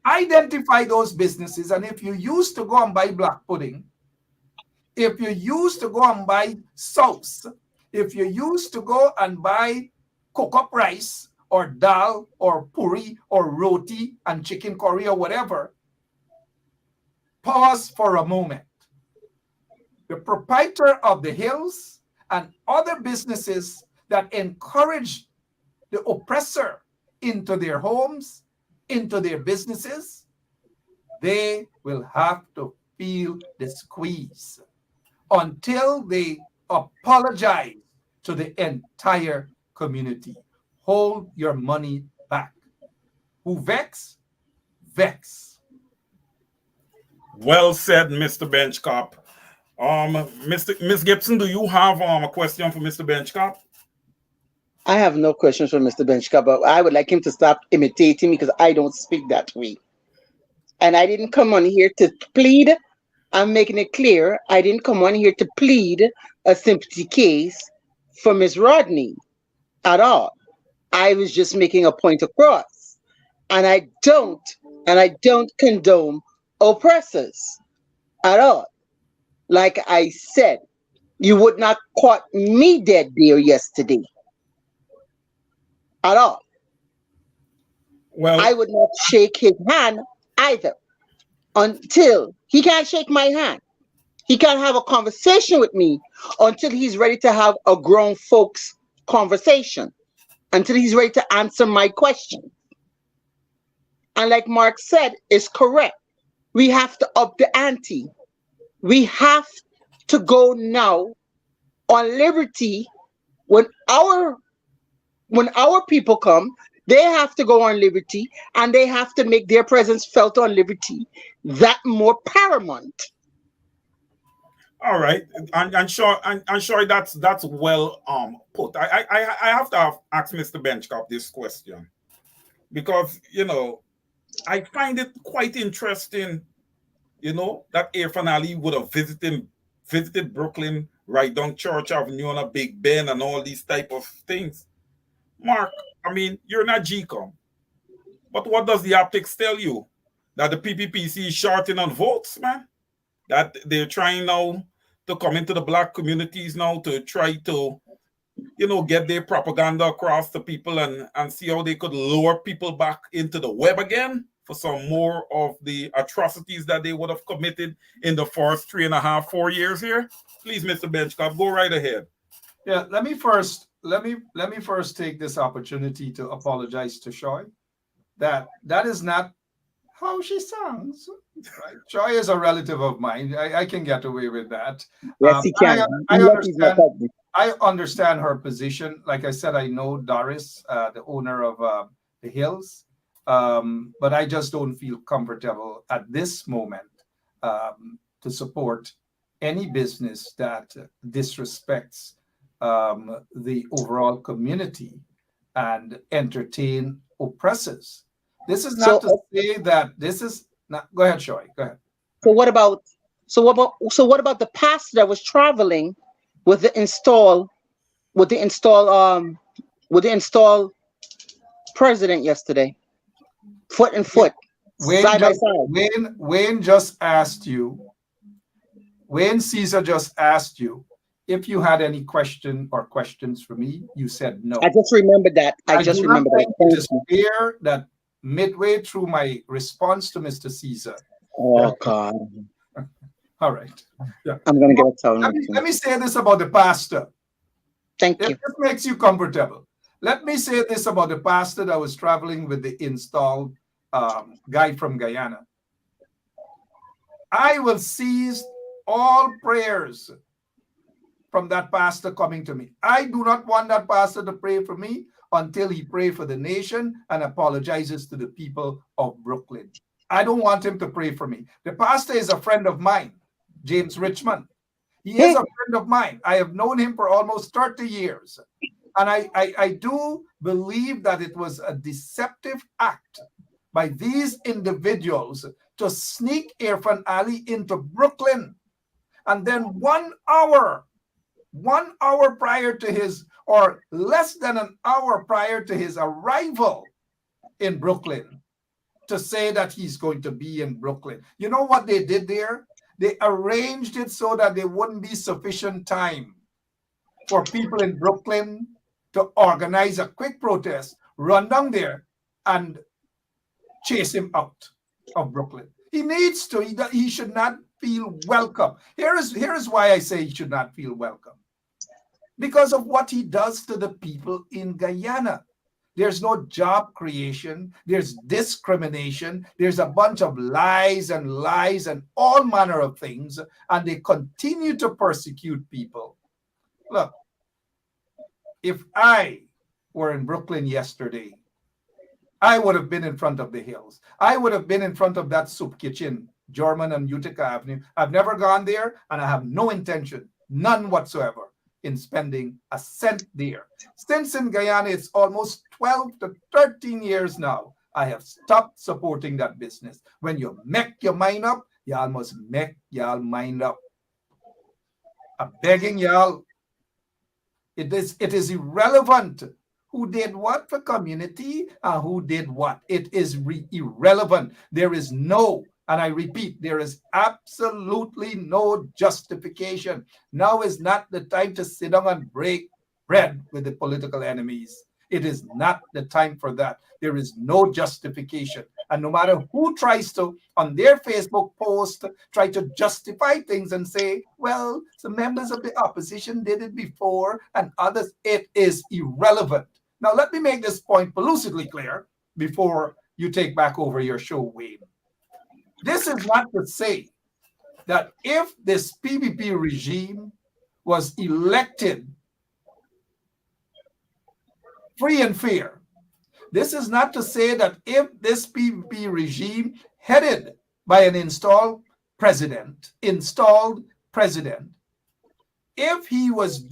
Identify those businesses, and if you used to go and buy black pudding, if you used to go and buy sauce, If you used to go and buy cook-up rice or dal or puri or roti and chicken curry or whatever, pause for a moment. The proprietor of the Hills and other businesses that encourage the oppressor into their homes, into their businesses, they will have to feel the squeeze until they apologize to the entire community. Hold your money back. Who vex? Vex. Well said, Mr. Benchcop. Miss Gibson, do you have a question for Mr. Benchcop? I have no questions for Mr. Benchka, but I would like him to stop imitating me because I don't speak that way. And I didn't come on here to plead. I'm making it clear. I didn't come on here to plead a sympathy case for Miss Rodney at all. I was just making a point across. And I don't condone oppressors at all. Like I said, you would not caught me dead there yesterday. At all. Well, I would not shake his hand either until he can't shake my hand. He can't have a conversation with me until he's ready to have a grown folks conversation, until he's ready to answer my question. And like Mark said, it's correct. We have to up the ante. We have to go now on liberty. When our people come, they have to go on liberty, and they have to make their presence felt on liberty that more paramount. all right, and sure that's well put. I have to ask Mr. Benchcop this question because I find it quite interesting, that Irfan Ali would have visited Brooklyn, right down Church Avenue on a Big Ben and all these type of things. Mark, I mean, you're not GCOM, but what does the optics tell you? That the PPPC is shorting on votes, man? That they're trying now to come into the black communities now to try to, get their propaganda across to people and see how they could lure people back into the web again for some more of the atrocities that they would have committed in the first 3.5, 4 years here? Please, Mr. Benchcop, go right ahead. Yeah, let me first take this opportunity to apologize to Shoy. That is not how she sounds. Right? Shoy is a relative of mine. I can get away with that. Yes, he can. I understand her position. Like I said, I know Doris, the owner of the Hills, but I just don't feel comfortable at this moment to support any business that disrespects the overall community and entertain oppressors. This is not to say that this is not. Go ahead, Shoy. Go ahead. So what about the pastor that was traveling with the install president yesterday, foot and foot, side by side? Wayne just asked you. Wayne Caesar just asked you if you had any questions for me. You said no. I just remembered that. I just remembered that. It is clear that midway through my response to Mr. Caesar. Oh God. All right. Yeah. I'm gonna get a towel. Let me say this about the pastor. Thank you. If this makes you comfortable. Let me say this about the pastor that was traveling with the installed guy from Guyana. I will cease all prayers from that pastor coming to me. I do not want that pastor to pray for me until he prays for the nation and apologizes to the people of Brooklyn. I don't want him to pray for me. The pastor is a friend of mine, James Richmond. He is a friend of mine. I have known him for almost 30 years. And I do believe that it was a deceptive act by these individuals to sneak Irfan Ali into Brooklyn. And then 1 hour prior to his, or less than an hour prior to his arrival in Brooklyn, to say that he's going to be in Brooklyn. You know what they did there? They arranged it so that there wouldn't be sufficient time for people in Brooklyn to organize a quick protest, run down there and chase him out of Brooklyn. He needs to. He should not feel welcome. Here is why I say he should not feel welcome. Because of what he does to the people in Guyana. There's no job creation. There's discrimination. There's a bunch of lies and all manner of things. And they continue to persecute people. Look, if I were in Brooklyn yesterday, I would have been in front of the Hills. I would have been in front of that soup kitchen, Jorman and Utica Avenue. I've never gone there, and I have no intention, none whatsoever, in spending a cent there. Since in Guyana, it's almost 12 to 13 years now, I have stopped supporting that business. When you make your mind up, y'all must make y'all mind up. I'm begging y'all. It is irrelevant who did what for community and who did what. It is irrelevant. There is no, and I repeat, there is absolutely no justification. Now is not the time to sit down and break bread with the political enemies. It is not the time for that. There is no justification. And no matter who tries to, on their Facebook post, try to justify things and say, well, some members of the opposition did it before and others, it is irrelevant. Now, let me make this point lucidly clear before you take back over your show, Wayne. This is not to say that if this PPP regime was elected free and fair, this is not to say that if this PPP regime headed by an installed president, if he was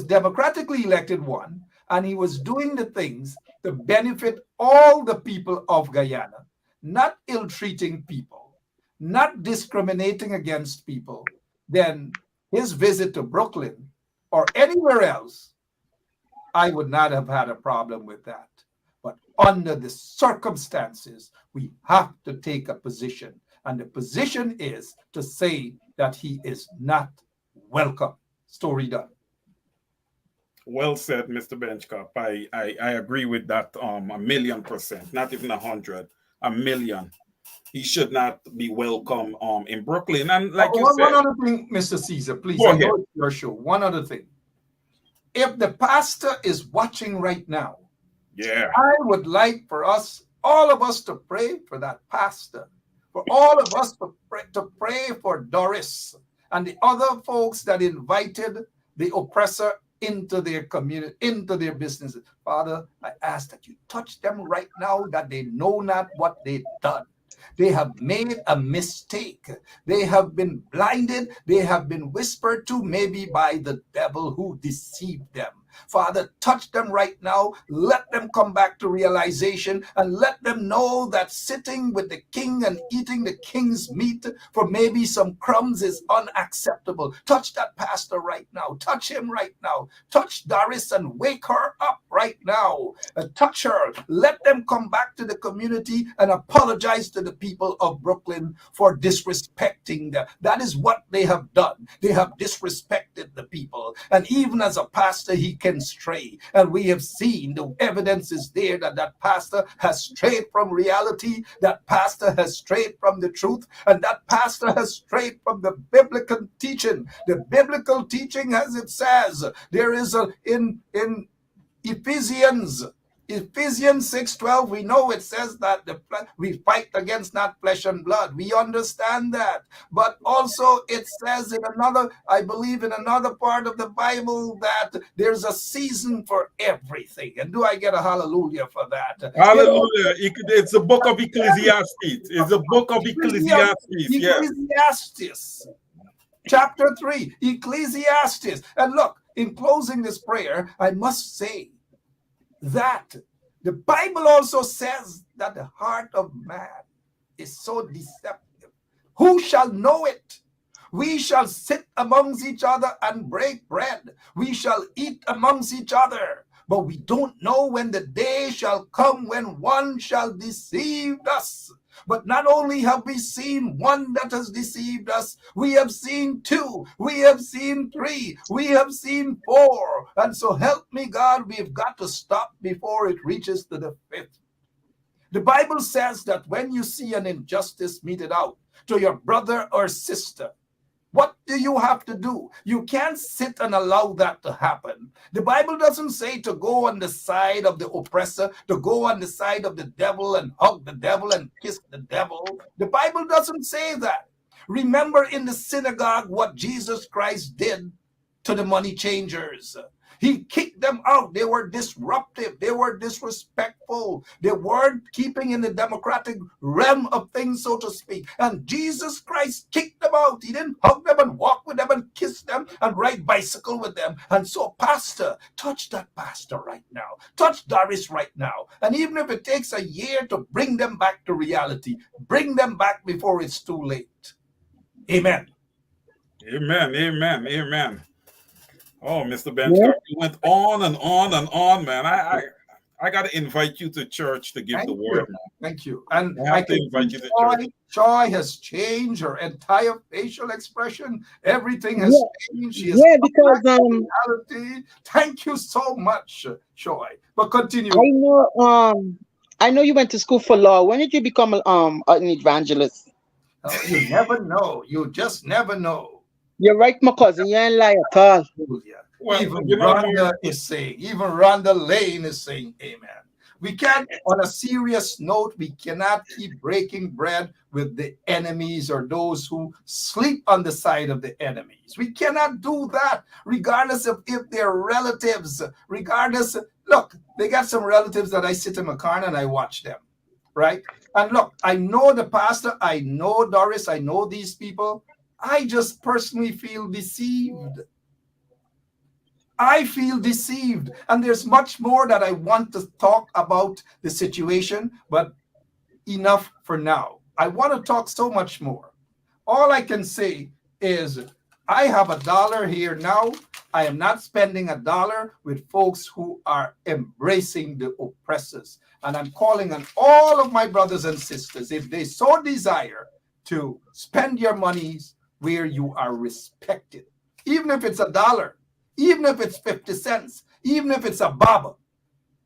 democratically elected one, and he was doing the things to benefit all the people of Guyana, not ill-treating people, not discriminating against people, then his visit to Brooklyn or anywhere else, I would not have had a problem with that. But under the circumstances, we have to take a position. And the position is to say that he is not welcome. Story done. Well said, Mr. Benchcop. I agree with that 1,000,000%, not even 100, 1,000,000. He should not be welcome in Brooklyn. And like you said, one other thing, Mr. Caesar, please, I know it's your show. One other thing. If the pastor is watching right now, I would like for us, all of us, to pray for that pastor, for all of us to pray for Doris and the other folks that invited the oppressor into their community, into their businesses. Father, I ask that you touch them right now, that they know not what they've done. They have made a mistake. They have been blinded. They have been whispered to, maybe by the devil who deceived them. Father, touch them right now. Let them come back to realization and let them know that sitting with the king and eating the king's meat for maybe some crumbs is unacceptable. Touch that pastor right now. Touch him right now. Touch Doris and wake her up right now. Touch her. Let them come back to the community and apologize to the people of Brooklyn for disrespecting them. That is what they have done. They have disrespected the people. And even as a pastor, he can stray, and we have seen the evidence is there that that pastor has strayed from reality, that pastor has strayed from the truth, and that pastor has strayed from the biblical teaching. The biblical teaching, as it says, there is in Ephesians 6:12, we know it says that we fight against not flesh and blood. We understand that. But also it says in another, I believe in another part of the Bible, that there's a season for everything. And do I get a hallelujah for that? Hallelujah. It's the book of Ecclesiastes. It's the book of Ecclesiastes. Ecclesiastes. Chapter 3, Ecclesiastes. And look, in closing this prayer, I must say that the Bible also says that the heart of man is so deceptive. Who shall know it? We shall sit amongst each other and break bread. We shall eat amongst each other. But we don't know when the day shall come when one shall deceive us. But not only have we seen one that has deceived us, we have seen two, we have seen three, we have seen four. And so help me God, we've got to stop before it reaches to the fifth. The Bible says that when you see an injustice meted out to your brother or sister, what do you have to do? You can't sit and allow that to happen. The Bible doesn't say to go on the side of the oppressor, to go on the side of the devil and hug the devil and kiss the devil. The Bible doesn't say that. Remember in the synagogue what Jesus Christ did to the money changers. He kicked them out. They were disruptive. They were disrespectful. They weren't keeping in the democratic realm of things, so to speak. And Jesus Christ kicked them out. He didn't hug them and walk with them and kiss them and ride bicycle with them. And so, pastor, touch that pastor right now. Touch Doris right now. And even if it takes a year to bring them back to reality, bring them back before it's too late. Amen. Amen, amen, amen. Oh, Mr. Benchcott, you went on and on and on, man. I got to invite you to church to give the word. Thank you. And I have to invite you to church. Joy has changed her entire facial expression. Everything has changed. She has because personality. Thank you so much, Joy. But continue. I know you went to school for law. When did you become an evangelist? Oh, you never know. You just never know. You're right, my cousin. You ain't lie at all. Well, even Rhonda is saying, even Rhonda Lane is saying, amen. We can't, on a serious note, we cannot keep breaking bread with the enemies or those who sleep on the side of the enemies. We cannot do that, regardless of if they're relatives, regardless. Look, they got some relatives that I sit in my car and I watch them, right? And look, I know the pastor, I know Doris, I know these people. I just personally feel deceived. I feel deceived. And there's much more that I want to talk about the situation, but enough for now. I want to talk so much more. All I can say is I have $1 here now. I am not spending $1 with folks who are embracing the oppressors. And I'm calling on all of my brothers and sisters, if they so desire, to spend your monies where you are respected, even if it's $1, even if it's 50 cents, even if it's a bob.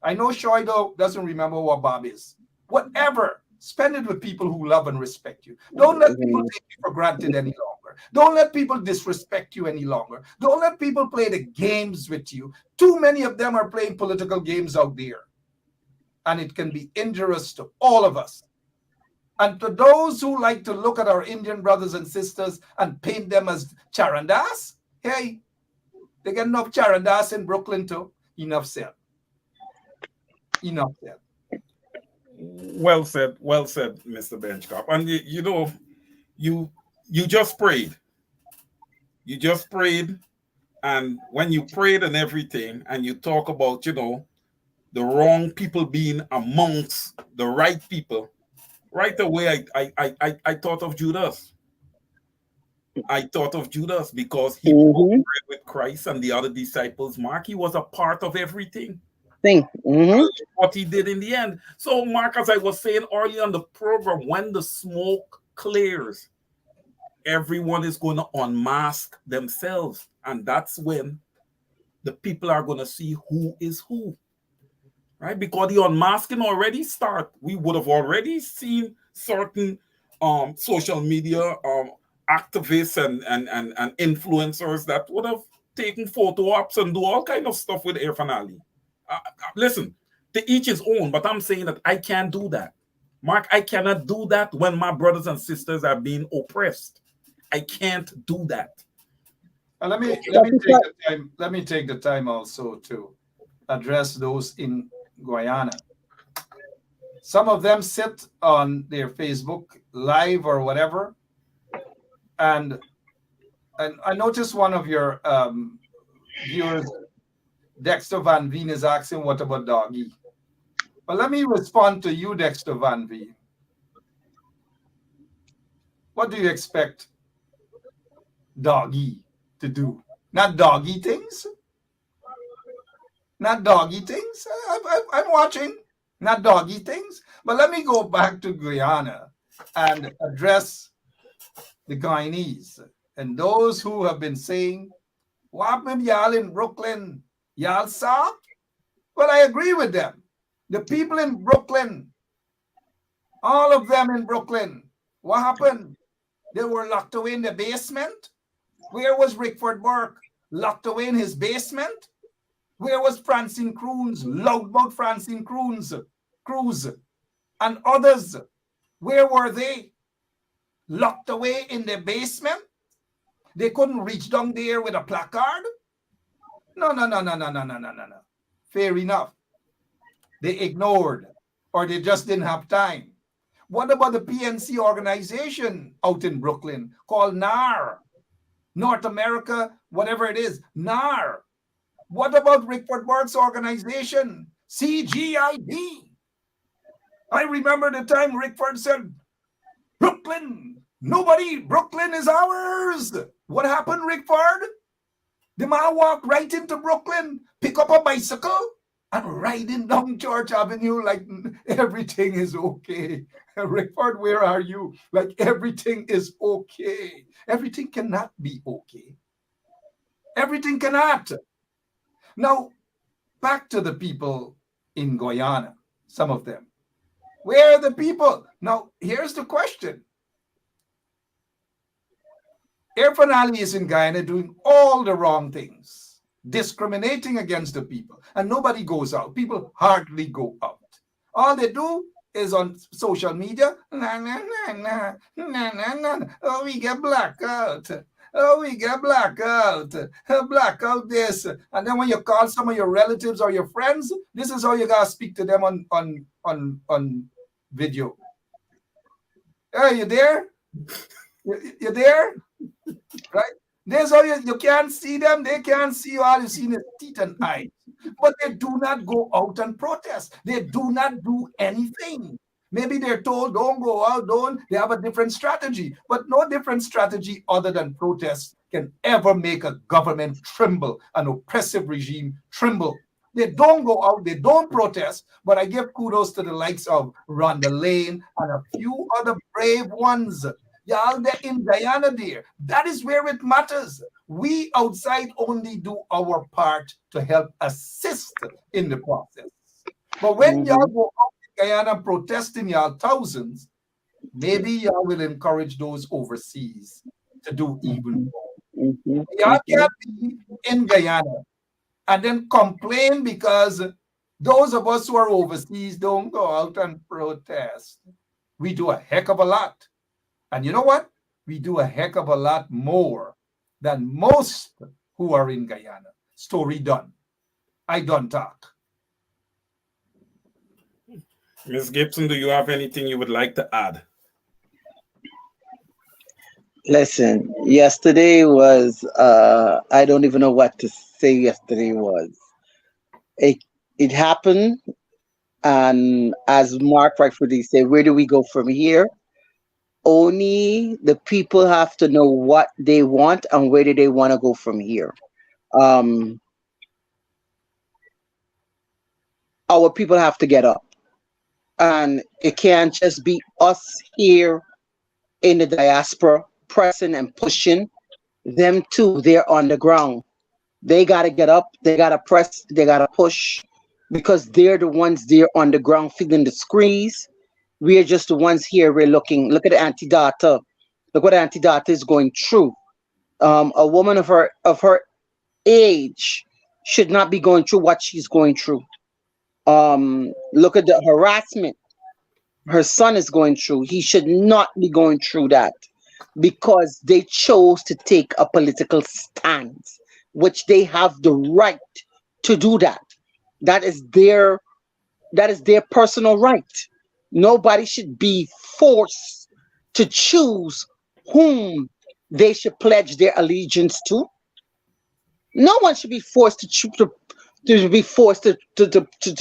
I know Shoido doesn't remember what bob is. Whatever, spend it with people who love and respect you. Don't let people take you for granted any longer. Don't let people disrespect you any longer. Don't let people play the games with you. Too many of them are playing political games out there, and it can be injurious to all of us. And to those who like to look at our Indian brothers and sisters and paint them as Charandas, hey, they get enough Charandas in Brooklyn too. Enough said. Enough said. Well said, Mr. Benchcott. And you know, you just prayed. You just prayed, and when you prayed and everything, and you talk about, you know, the wrong people being amongst the right people. Right away, I thought of Judas. I thought of Judas because he prayed with Christ and the other disciples. Mark, he was a part of everything. What he did in the end. So, Mark, as I was saying earlier on the program, when the smoke clears, everyone is going to unmask themselves. And that's when the people are going to see who is who. Right? Because the unmasking already started. We would have already seen certain social media activists and influencers that would have taken photo ops and do all kind of stuff with Irfan Ali. Listen, to each his own, but I'm saying that I can't do that. Mark, I cannot do that when my brothers and sisters are being oppressed. I can't do that. And let me take the time also to address those in Guyana. Some of them sit on their Facebook Live or whatever, and I noticed one of your viewers, Dexter Van Veen, is asking, what about Doggy? But let me respond to you, Dexter Van Veen. What do you expect Doggy to do? Not doggy things? Not doggy things? I'm watching. Not doggy things. But let me go back to Guyana. and address the Guyanese and those who have been saying, what happened, y'all in Brooklyn? Y'all saw? Well, I agree with them. The people in Brooklyn, all of them in Brooklyn, what happened? They were locked away in the basement. Where was Rickford Burke? Locked away in his basement? Where was Francine Cruz? Loudmouth Francine Cruz and others? Where were they? Locked away in the basement? They couldn't reach down there with a placard? No. Fair enough. They ignored, or they just didn't have time. What about the PNC organization out in Brooklyn called NAR? North America, whatever it is, NAR. What about Rickford Burke's organization, CGIB? I remember the time Rickford said, Brooklyn is ours. What happened, Rickford? The man walked right into Brooklyn, pick up a bicycle, and riding down George Avenue like everything is okay. Rickford, where are you? Like everything is okay. Everything cannot be okay. Everything cannot. Now, back to the people in Guyana, some of them. Where are the people? Now, here's the question. Irfaan Ali is in Guyana doing all the wrong things, discriminating against the people, and nobody goes out. People hardly go out. All they do is on social media, oh, we get blackout. Oh, we get blackout. Blackout this. And then when you call some of your relatives or your friends, this is how you gotta speak to them on video. Hey, you there? You there? Right? There's how you can't see them, they can't see you, all you see is teeth and eyes. But they do not go out and protest. They do not do anything. Maybe they're told, don't go out, they have a different strategy. But no different strategy other than protest can ever make a government tremble, an oppressive regime tremble. They don't go out, they don't protest, but I give kudos to the likes of Rhonda Lane and a few other brave ones. Y'all, they're in Guyana there. That is where it matters. We outside only do our part to help assist in the process. But when y'all go out in Guyana protesting y'all thousands, maybe y'all will encourage those overseas to do even more. Y'all can't be in Guyana and then complain because those of us who are overseas don't go out and protest. We do a heck of a lot. And you know what? We do a heck of a lot more than most who are in Guyana. Story done. I done talk. Ms. Gibson, do you have anything you would like to add? Listen, yesterday was, I don't even know what to say yesterday was. It happened, and as Mark rightfully said, where do we go from here? Only the people have to know what they want and where do they want to go from here. Our people have to get up, and it can't just be us here in the diaspora pressing and pushing. Them too, they're on the ground. They got to get up, they got to press, they got to push, because they're the ones there on the ground feeling the squeeze. We are just the ones here. We're looking. Look at the Auntie Data. Look what Auntie Data is going through. A woman of her age should not be going through what she's going through. Look at the harassment her son is going through. He should not be going through that, because they chose to take a political stance, which they have the right to do that. That is their personal right. Nobody should be forced to choose whom they should pledge their allegiance to. No one should be forced to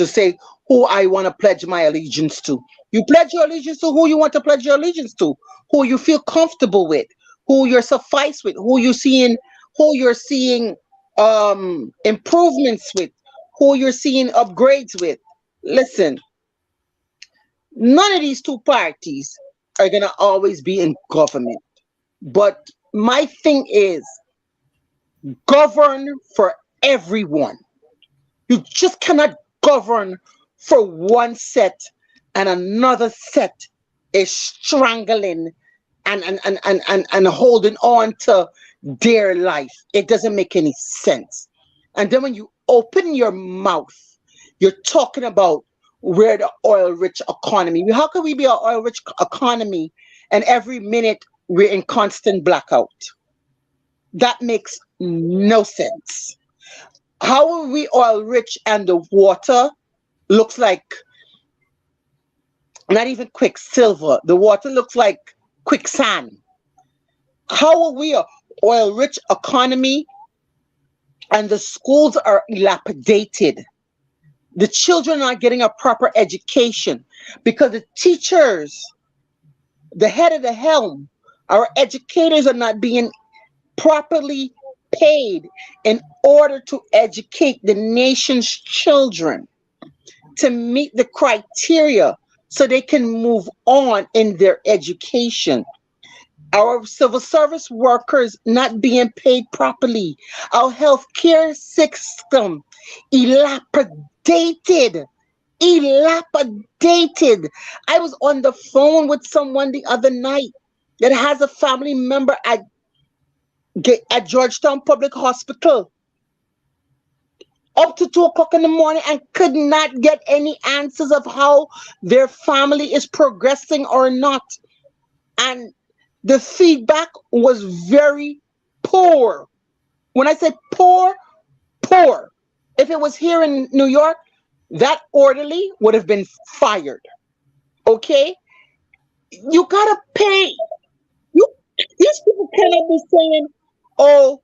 say who I want to pledge my allegiance to. You pledge your allegiance to who you want to pledge your allegiance to, who you feel comfortable with, who you're suffice with, who you're seeing improvements with, who you're seeing upgrades with. Listen, none of these two parties are going to always be in government. But my thing is govern for everyone. You just cannot govern for one set and another set is strangling and holding on to their life. It doesn't make any sense. And then when you open your mouth, you're talking about we're the oil-rich economy. How can we be an oil-rich economy and every minute we're in constant blackout? That makes no sense. How are we oil-rich and the water looks like not even quicksilver? The water looks like quicksand. How are we an oil-rich economy and the schools are dilapidated? The children are not getting a proper education because the teachers, the head of the helm, our educators are not being properly paid in order to educate the nation's children to meet the criteria so they can move on in their education. Our civil service workers not being paid properly. Our healthcare system dilapidated. I was on the phone with someone the other night that has a family member at Georgetown Public Hospital up to 2 o'clock in the morning and could not get any answers of how their family is progressing or not. And the feedback was very poor. When I say poor, poor. If it was here in New York, that orderly would have been fired. Okay? You gotta pay. These people cannot be saying, oh,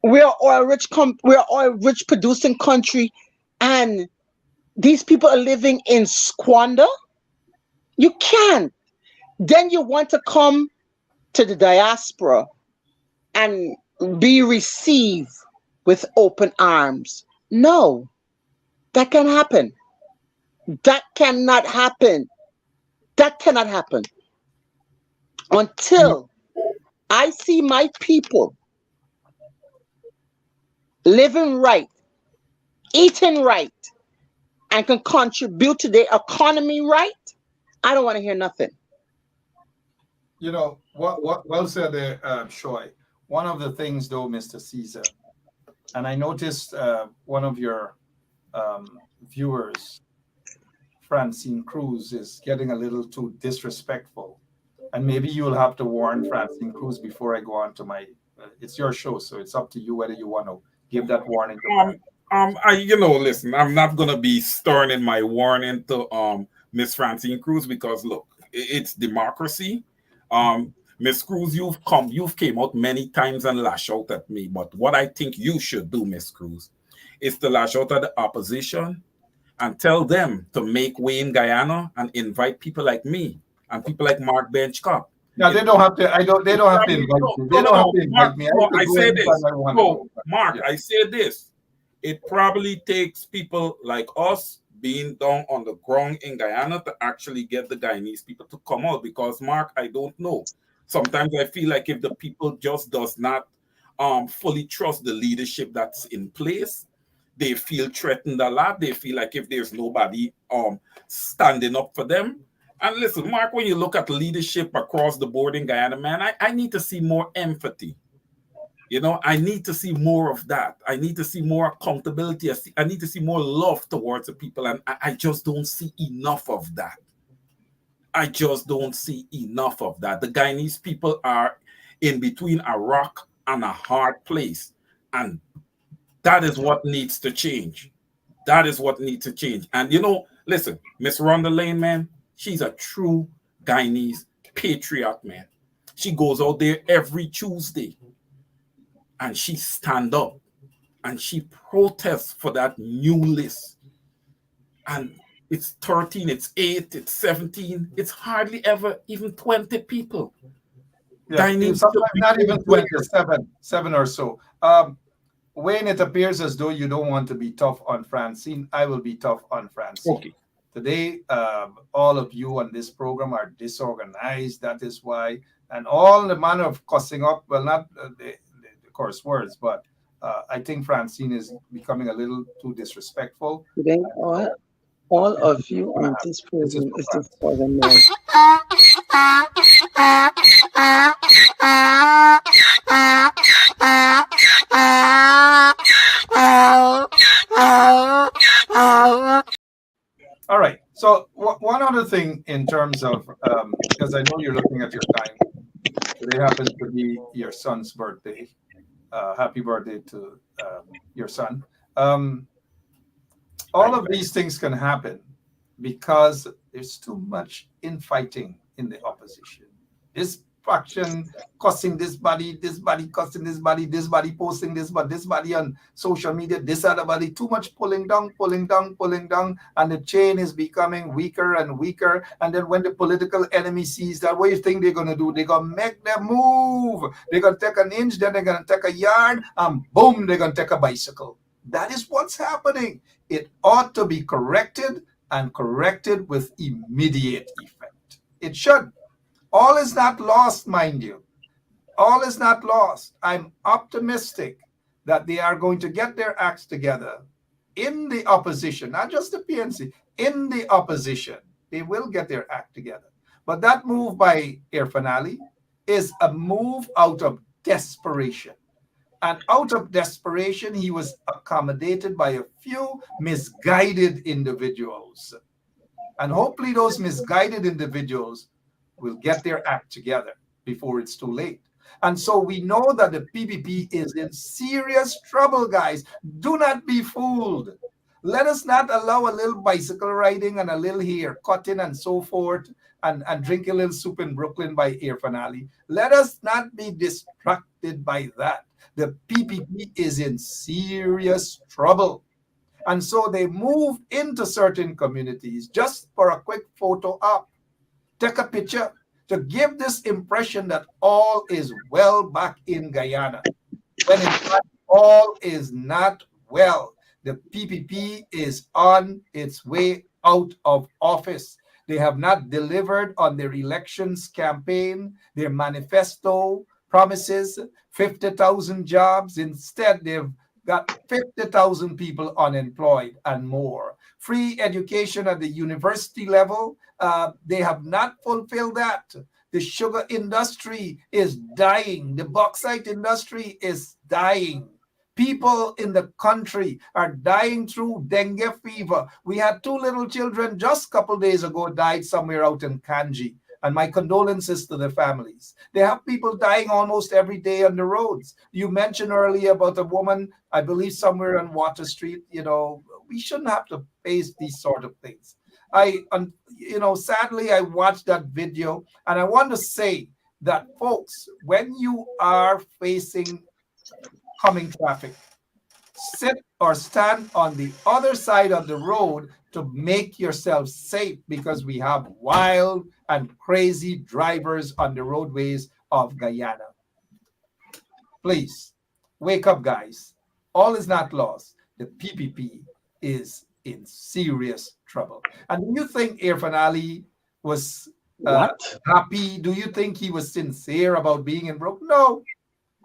we're oil rich producing country and these people are living in squander. You can't. Then you want to come to the diaspora and be received with open arms. No, that can't happen. That cannot happen. That cannot happen until I see my people living right, eating right, and can contribute to the economy right. I don't want to hear nothing. You know, what well said there, Shoy. One of the things, though, Mr. Caesar, and I noticed one of your viewers, Francine Cruz, is getting a little too disrespectful. And maybe you'll have to warn Francine Cruz before I go on to my, it's your show, so it's up to you whether you want to give that warning. Listen, I'm not going to be stern in my warning to Miss Francine Cruz because, look, it's democracy. Miss Cruz, you've came out many times and lash out at me. But what I think you should do, Miss Cruz, is to lash out at the opposition and tell them to make way in Guyana and invite people like me and people like Mark Benchcott. No, they don't have to. They don't have to invite me. They don't have to invite me. I say this. No, Mark, I say this. It probably takes people like us being down on the ground in Guyana to actually get the Guyanese people to come out because, Mark, I don't know. Sometimes I feel like if the people just does not fully trust the leadership that's in place, they feel threatened a lot. They feel like if there's nobody standing up for them. And listen, Mark, when you look at leadership across the board in Guyana, man, I need to see more empathy. You know, I need to see more of that. I need to see more accountability. I need to see more love towards the people. And I just don't see enough of that. I just don't see enough of that. The Guyanese people are in between a rock and a hard place. And that is what needs to change. That is what needs to change. And, you know, listen, Miss Rhonda Lane, man, she's a true Guyanese patriot, man. She goes out there every Tuesday and she stand up and she protests for that new list. And it's 13, it's 8, it's 17. It's hardly ever even 20 people. Yeah, not even 20, seven or so. Wayne, it appears as though you don't want to be tough on Francine. I will be tough on Francine. Okay. Today, all of you on this program are disorganized. That is why, and all the manner of cussing up, well, not the coarse words, but I think Francine is becoming a little too disrespectful. Today, all of you on this This is program for is Francine. disorganized. All right. So one other thing in terms of, because I know you're looking at your time, today happens to be your son's birthday. Happy birthday to your son. All of these things can happen because there's too much infighting in the opposition. This faction cussing this body cussing this body posting this body on social media, this other body, too much pulling down, and the chain is becoming weaker and weaker. And then when the political enemy sees that, what do you think they're going to do? They're going to make them move. They're going to take an inch, then they're going to take a yard, and boom, they're going to take a bicycle. That is what's happening. It ought to be corrected, and corrected with immediate effect. It should. All is not lost, mind you. All is not lost. I'm optimistic that they are going to get their acts together in the opposition, not just the PNC, in the opposition. They will get their act together. But that move by Irfaan Ali is a move out of desperation. And out of desperation, he was accommodated by a few misguided individuals. And hopefully those misguided individuals will get their act together before it's too late. And so we know that the PPP is in serious trouble, guys. Do not be fooled. Let us not allow a little bicycle riding and a little hair cutting and so forth and drink a little soup in Brooklyn by Irfaan Ali. Let us not be distracted by that. The PPP is in serious trouble. And so they moved into certain communities just for a quick photo op. Take a picture to give this impression that all is well back in Guyana, when in fact all is not well. The PPP is on its way out of office. They have not delivered on their elections campaign, their manifesto promises 50,000 jobs. Instead, they've got 50,000 people unemployed and more. Free education at the university level, they have not fulfilled that. The sugar industry is dying. The bauxite industry is dying. People in the country are dying through dengue fever. We had 2 little children just a couple days ago died somewhere out in Kanji. And my condolences to the families. They have people dying almost every day on the roads. You mentioned earlier about a woman, I believe somewhere on Water Street. You know, we shouldn't have to face these sort of things. Sadly, I watched that video, and I want to say that, folks, when you are facing coming traffic, sit or stand on the other side of the road to make yourself safe, because we have wild and crazy drivers on the roadways of Guyana. Please, wake up, guys. All is not lost. The PPP is in serious trouble. And do you think Irfaan Ali was happy? Do you think he was sincere about being in Brooklyn? No.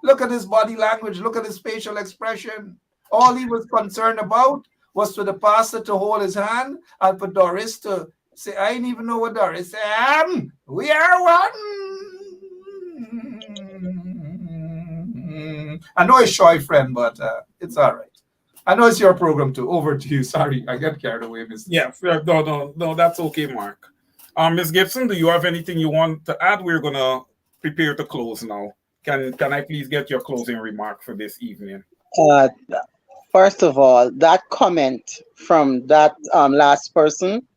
Look at his body language. Look at his facial expression. All he was concerned about was for the pastor to hold his hand and for Doris to say, I didn't even know what Doris said. We are one. I know it's shy friend, but it's all right. I know it's your program too. Over to you. Sorry, I got carried away, Mr. Yeah, no, that's okay, Mark. Ms. Gibson, do you have anything you want to add? We're gonna prepare to close now. Can I please get your closing remark for this evening? First of all, that comment from that last person,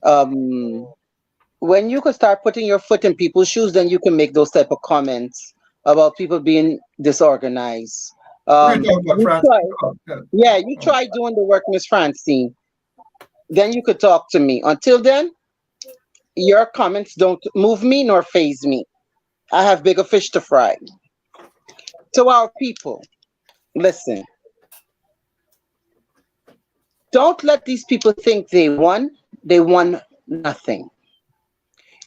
when you could start putting your foot in people's shoes, then you can make those type of comments about people being disorganized. You try doing the work, Miss Francine. Then you could talk to me. Until then, your comments don't move me nor faze me. I have bigger fish to fry. To our people, listen. Don't let these people think they won they won nothing.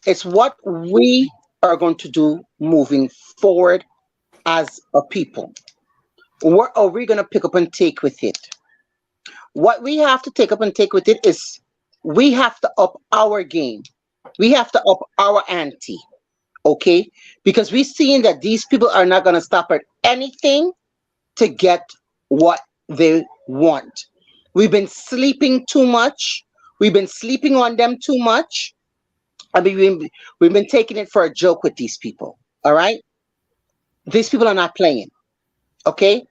It's what we are going to do moving forward as a people. What are we going to pick up and take with it? What we have to take up and take with it is we have to up our game. We have to up our ante, okay? Because we're seeing that these people are not going to stop at anything to get what they want. We've been sleeping too much. We've been sleeping on them too much. I mean, we've been taking it for a joke with these people, all right? These people are not playing, okay?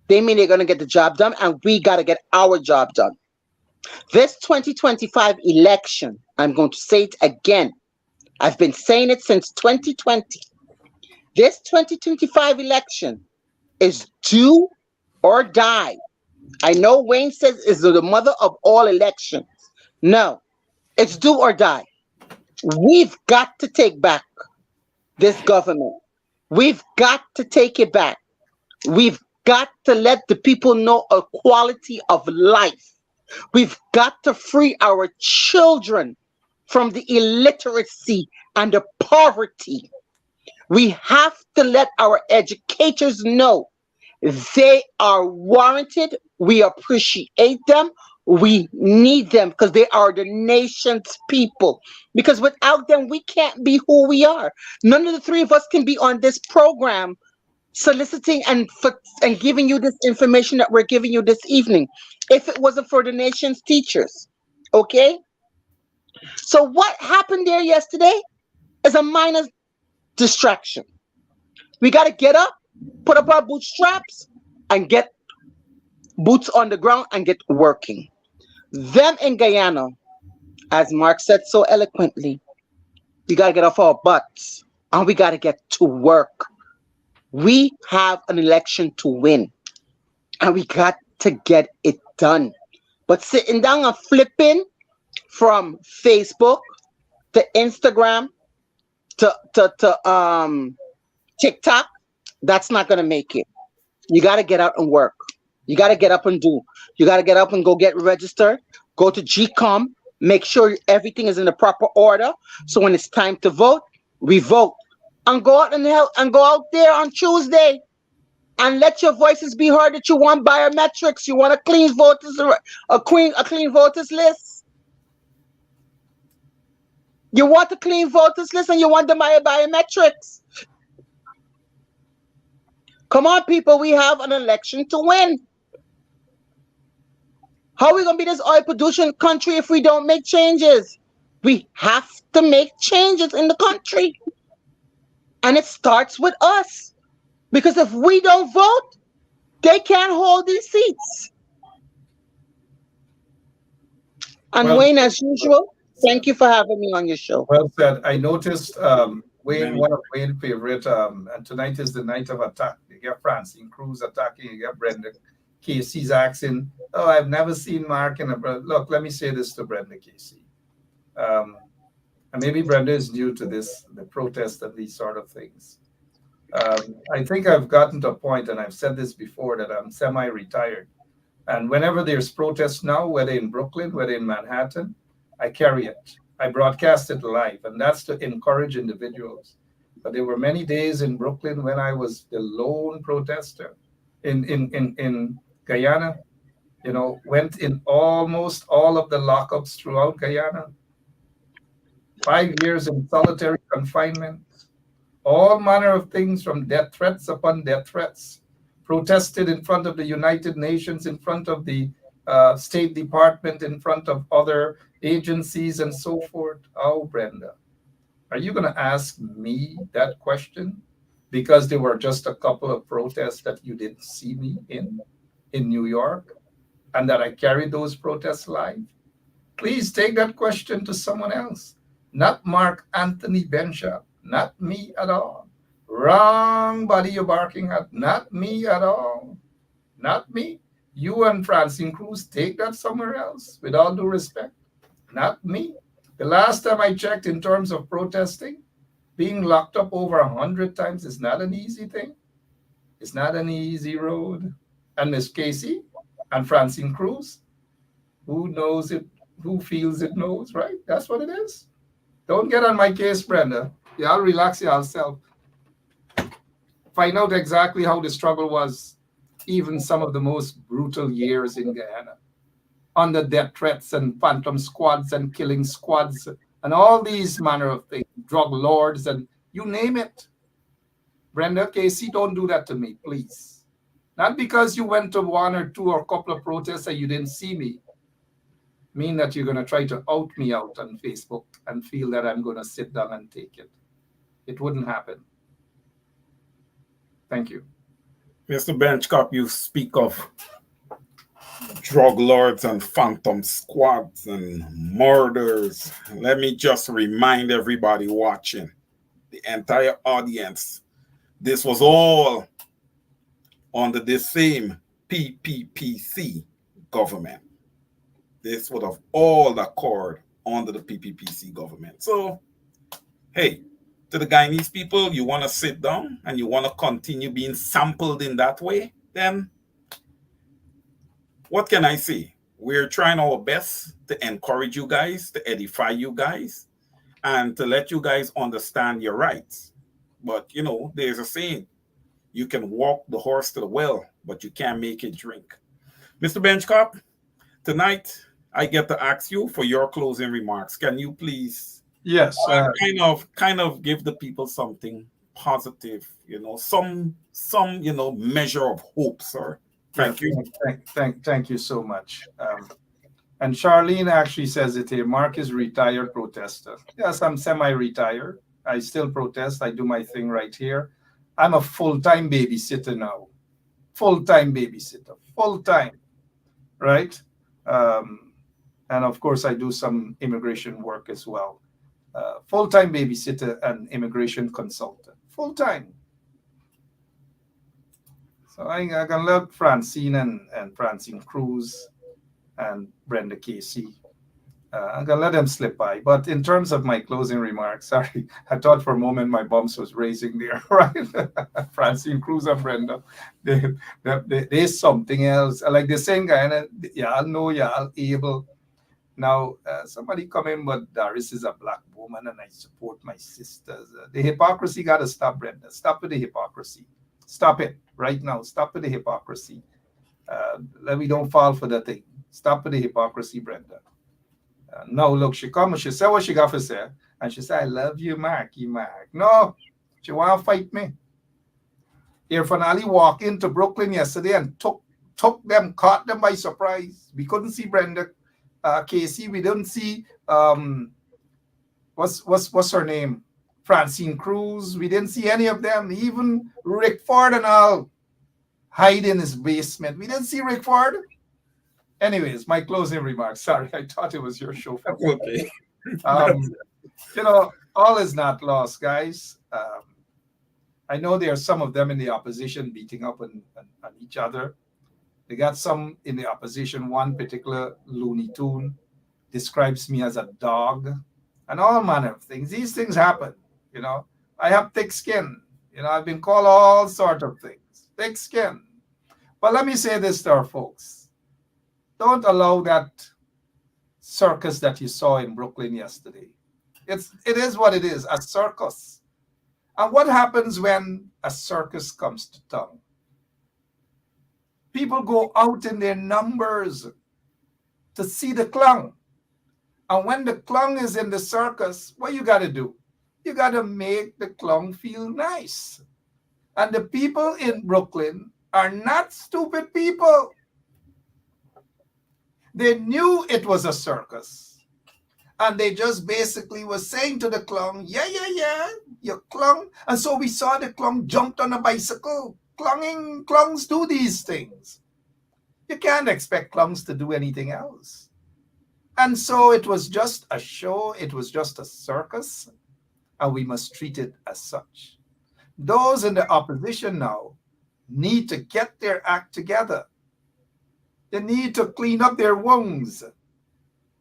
They mean they're going to get the job done, and we got to get our job done. This 2025 election, I'm going to say it again. I've been saying it since 2020. This 2025 election is do or die. I know Wayne says it's the mother of all elections. No, it's do or die. We've got to take back this government. We've got to take it back. We've got to let the people know a quality of life. We've got to free our children from the illiteracy and the poverty. We have to let our educators know they are warranted. We appreciate them. We need them because they are the nation's people. Because without them, we can't be who we are. None of the three of us can be on this program soliciting and giving you this information that we're giving you this evening if it wasn't for the nation's teachers. Okay? So what happened there yesterday is a minor distraction. We got to get up, put up our bootstraps, and get boots on the ground and get working. Them in Guyana, as Mark said so eloquently, we got to get off our butts and we got to get to work. We have an election to win and we got to get it done. But sitting down and flipping from Facebook to Instagram to TikTok, that's not going to make it. You got to get out and work. You got to get up and do. You got to get up and go get registered. Go to GCOM. Make sure everything is in the proper order. So when it's time to vote, we vote. And go out and help and go out there on Tuesday and let your voices be heard that you want biometrics. You want a clean voters list. You want a clean voters list and you want the biometrics. Come on, people, we have an election to win. How are we going to be this oil producing country if we don't make changes? We have to make changes in the country. And it starts with us. Because if we don't vote, they can't hold these seats. And well, Wayne, as usual, thank you for having me on your show. Well said. I noticed Wayne, one of Wayne's favorite, and tonight is the night of attack. You get Francine Cruz attacking, you get Brenda Casey's asking, oh, I've never seen Mark in a... Look, let me say this to Brenda Casey. And maybe Brenda is new to this, the protest and these sort of things. I think I've gotten to a point, and I've said this before, that I'm semi-retired. And whenever there's protests now, whether in Brooklyn, whether in Manhattan, I carry it. I broadcast it live, and that's to encourage individuals. But there were many days in Brooklyn when I was the lone protester. In Guyana, you know, went in almost all of the lockups throughout Guyana. 5 years in solitary confinement. All manner of things, from death threats upon death threats. Protested in front of the United Nations, in front of the State Department, in front of other agencies and so forth. Oh, Brenda, are you going to ask me that question because there were just a couple of protests that you didn't see me in New York and that I carried those protests live? Please take that question to someone else, not Mark Anthony Benshaw, not me at all. Wrong body you're barking at, not me at all, not me. You and Francine Cruz, take that somewhere else, with all due respect. Not me. The last time I checked in terms of protesting, being locked up over 100 times is not an easy thing. It's not an easy road. And Miss Casey and Francine Cruz, who knows it Who feels it knows, right? That's what it is. Don't get on my case, Brenda. Y'all relax yourself. Find out exactly how the struggle was, even some of the most brutal years in Guyana, under death threats and phantom squads and killing squads and all these manner of things, drug lords and you name it. Brenda, Casey, don't do that to me, please. Not because you went to one or two or a couple of protests and you didn't see me, mean that you're going to try to out me out on Facebook and feel that I'm going to sit down and take it. It wouldn't happen. Thank you. Mr. Benchcop, you speak of drug lords and phantom squads and murders. Let me just remind everybody watching, the entire audience, this was all under the same PPPC government. This would have all occurred under the PPPC government. So, hey, to the Guyanese people, you want to sit down and you want to continue being sampled in that way, then what can I say? We're trying our best to encourage you guys, to edify you guys, and to let you guys understand your rights. But, you know, there's a saying, you can walk the horse to the well, but you can't make it drink. Mr. Benchcop, tonight I get to ask you for your closing remarks. Can you please kind of give the people something positive, you know, some you know, measure of hope, sir? Thank you. Thank you so much. And Charlene actually says it here. Mark is retired protester. Yes, I'm semi-retired. I still protest. I do my thing right here. I'm a full-time babysitter now. Full-time babysitter. Full-time. Right? And of course, I do some immigration work as well. Full-time babysitter and immigration consultant. Full-time. So I can love Francine and Francine Cruz and Brenda Casey. I'm going to let them slip by. But in terms of my closing remarks, sorry, I thought for a moment my bumps was raising there, right? Francine Cruz and Brenda, there's something else. Like they're saying, y'all know y'all able. Now, somebody come in, but Doris is a black woman and I support my sisters. The hypocrisy got to stop, Brenda. Stop with the hypocrisy. Stop it right now. Stop with the hypocrisy. Let me don't fall for that thing. Stop with the hypocrisy, Brenda. No, look, she come and she said what she got to say. And she said, I love you, Marky Mark. No, she want to fight me. Irfaan Ali walked into Brooklyn yesterday and took them, caught them by surprise. We couldn't see Brenda Casey. We didn't see, what's her name? Francine Cruz. We didn't see any of them. Even Rick Ford and all hide in his basement. We didn't see Rick Ford. Anyways, my closing remarks. Sorry, I thought it was your show. Okay. You know, all is not lost, guys. I know there are some of them in the opposition beating up on each other. They got some in the opposition. One particular Looney Tune describes me as a dog and all manner of things. These things happen, you know. I have thick skin. You know, I've been called all sorts of things. Thick skin. But let me say this to our folks. Don't allow that circus that you saw in Brooklyn yesterday. It is what it is, a circus. And what happens when a circus comes to town? People go out in their numbers to see the clown. And when the clown is in the circus, what you got to do? You got to make the clown feel nice. And the people in Brooklyn are not stupid people. They knew it was a circus. And they just basically were saying to the clown, yeah, you clown. And so we saw the clown jumped on a bicycle. Clowns do these things. You can't expect clowns to do anything else. And so it was just a show. It was just a circus. And we must treat it as such. Those in the opposition now need to get their act together. They need to clean up their wounds.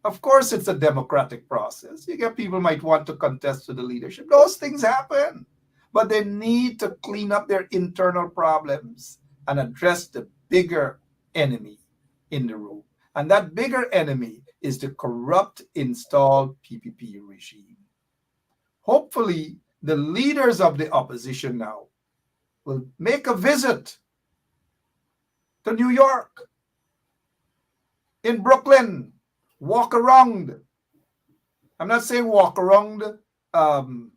Of course, it's a democratic process. You get people might want to contest to the leadership. Those things happen. But they need to clean up their internal problems and address the bigger enemy in the room. And that bigger enemy is the corrupt installed PPP regime. Hopefully, the leaders of the opposition now will make a visit to New York, in Brooklyn, walk around. I'm not saying walk around the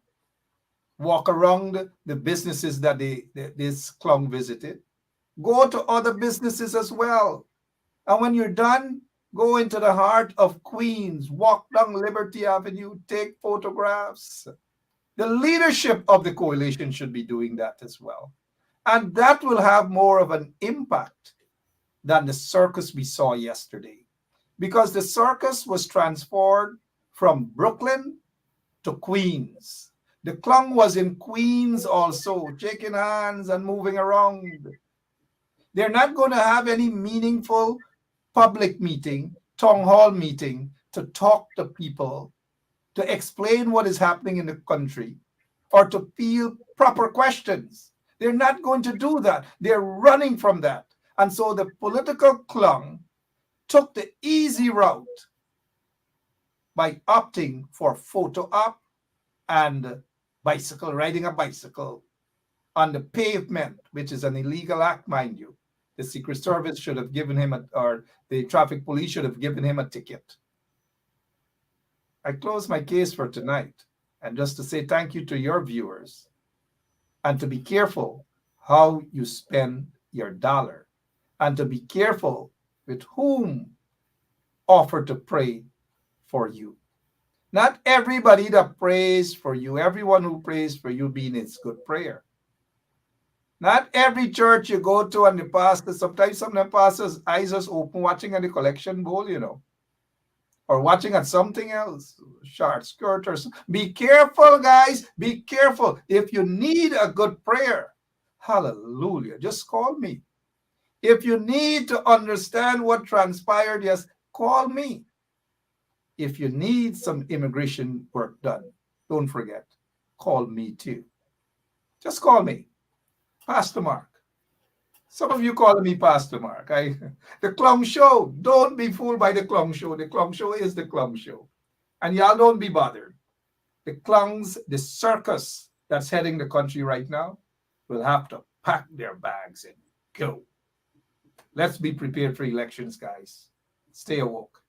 businesses that this clown visited. Go to other businesses as well. And when you're done, go into the heart of Queens, walk down Liberty Avenue, take photographs. The leadership of the coalition should be doing that as well. And that will have more of an impact than the circus we saw yesterday. Because the circus was transferred from Brooklyn to Queens. The clown was in Queens also, shaking hands and moving around. They're not going to have any meaningful public meeting, town hall meeting, to talk to people, to explain what is happening in the country, or to field proper questions. They're not going to do that. They're running from that. And so the political clown took the easy route by opting for photo op and riding a bicycle on the pavement, which is an illegal act, mind you. The Secret Service should have given him or the traffic police should have given him a ticket. I close my case for tonight. And just to say thank you to your viewers and to be careful how you spend your dollar and to be careful with whom offer to pray for you. Not everybody that prays for you, everyone who prays for you means good prayer. Not every church you go to and the pastor, sometimes some of the pastors' eyes are open watching at the collection bowl, or watching at something else, short skirt or something. Be careful, guys. Be careful. If you need a good prayer, hallelujah, just call me. If you need to understand what transpired, yes, call me. If you need some immigration work done, don't forget, call me too. Just call me, Pastor Mark. Some of you call me Pastor Mark. The clown show, don't be fooled by the clown show. The clown show is the clown show. And y'all don't be bothered. The clowns, the circus that's heading the country right now will have to pack their bags and go. Let's be prepared for elections, guys. Stay awoke.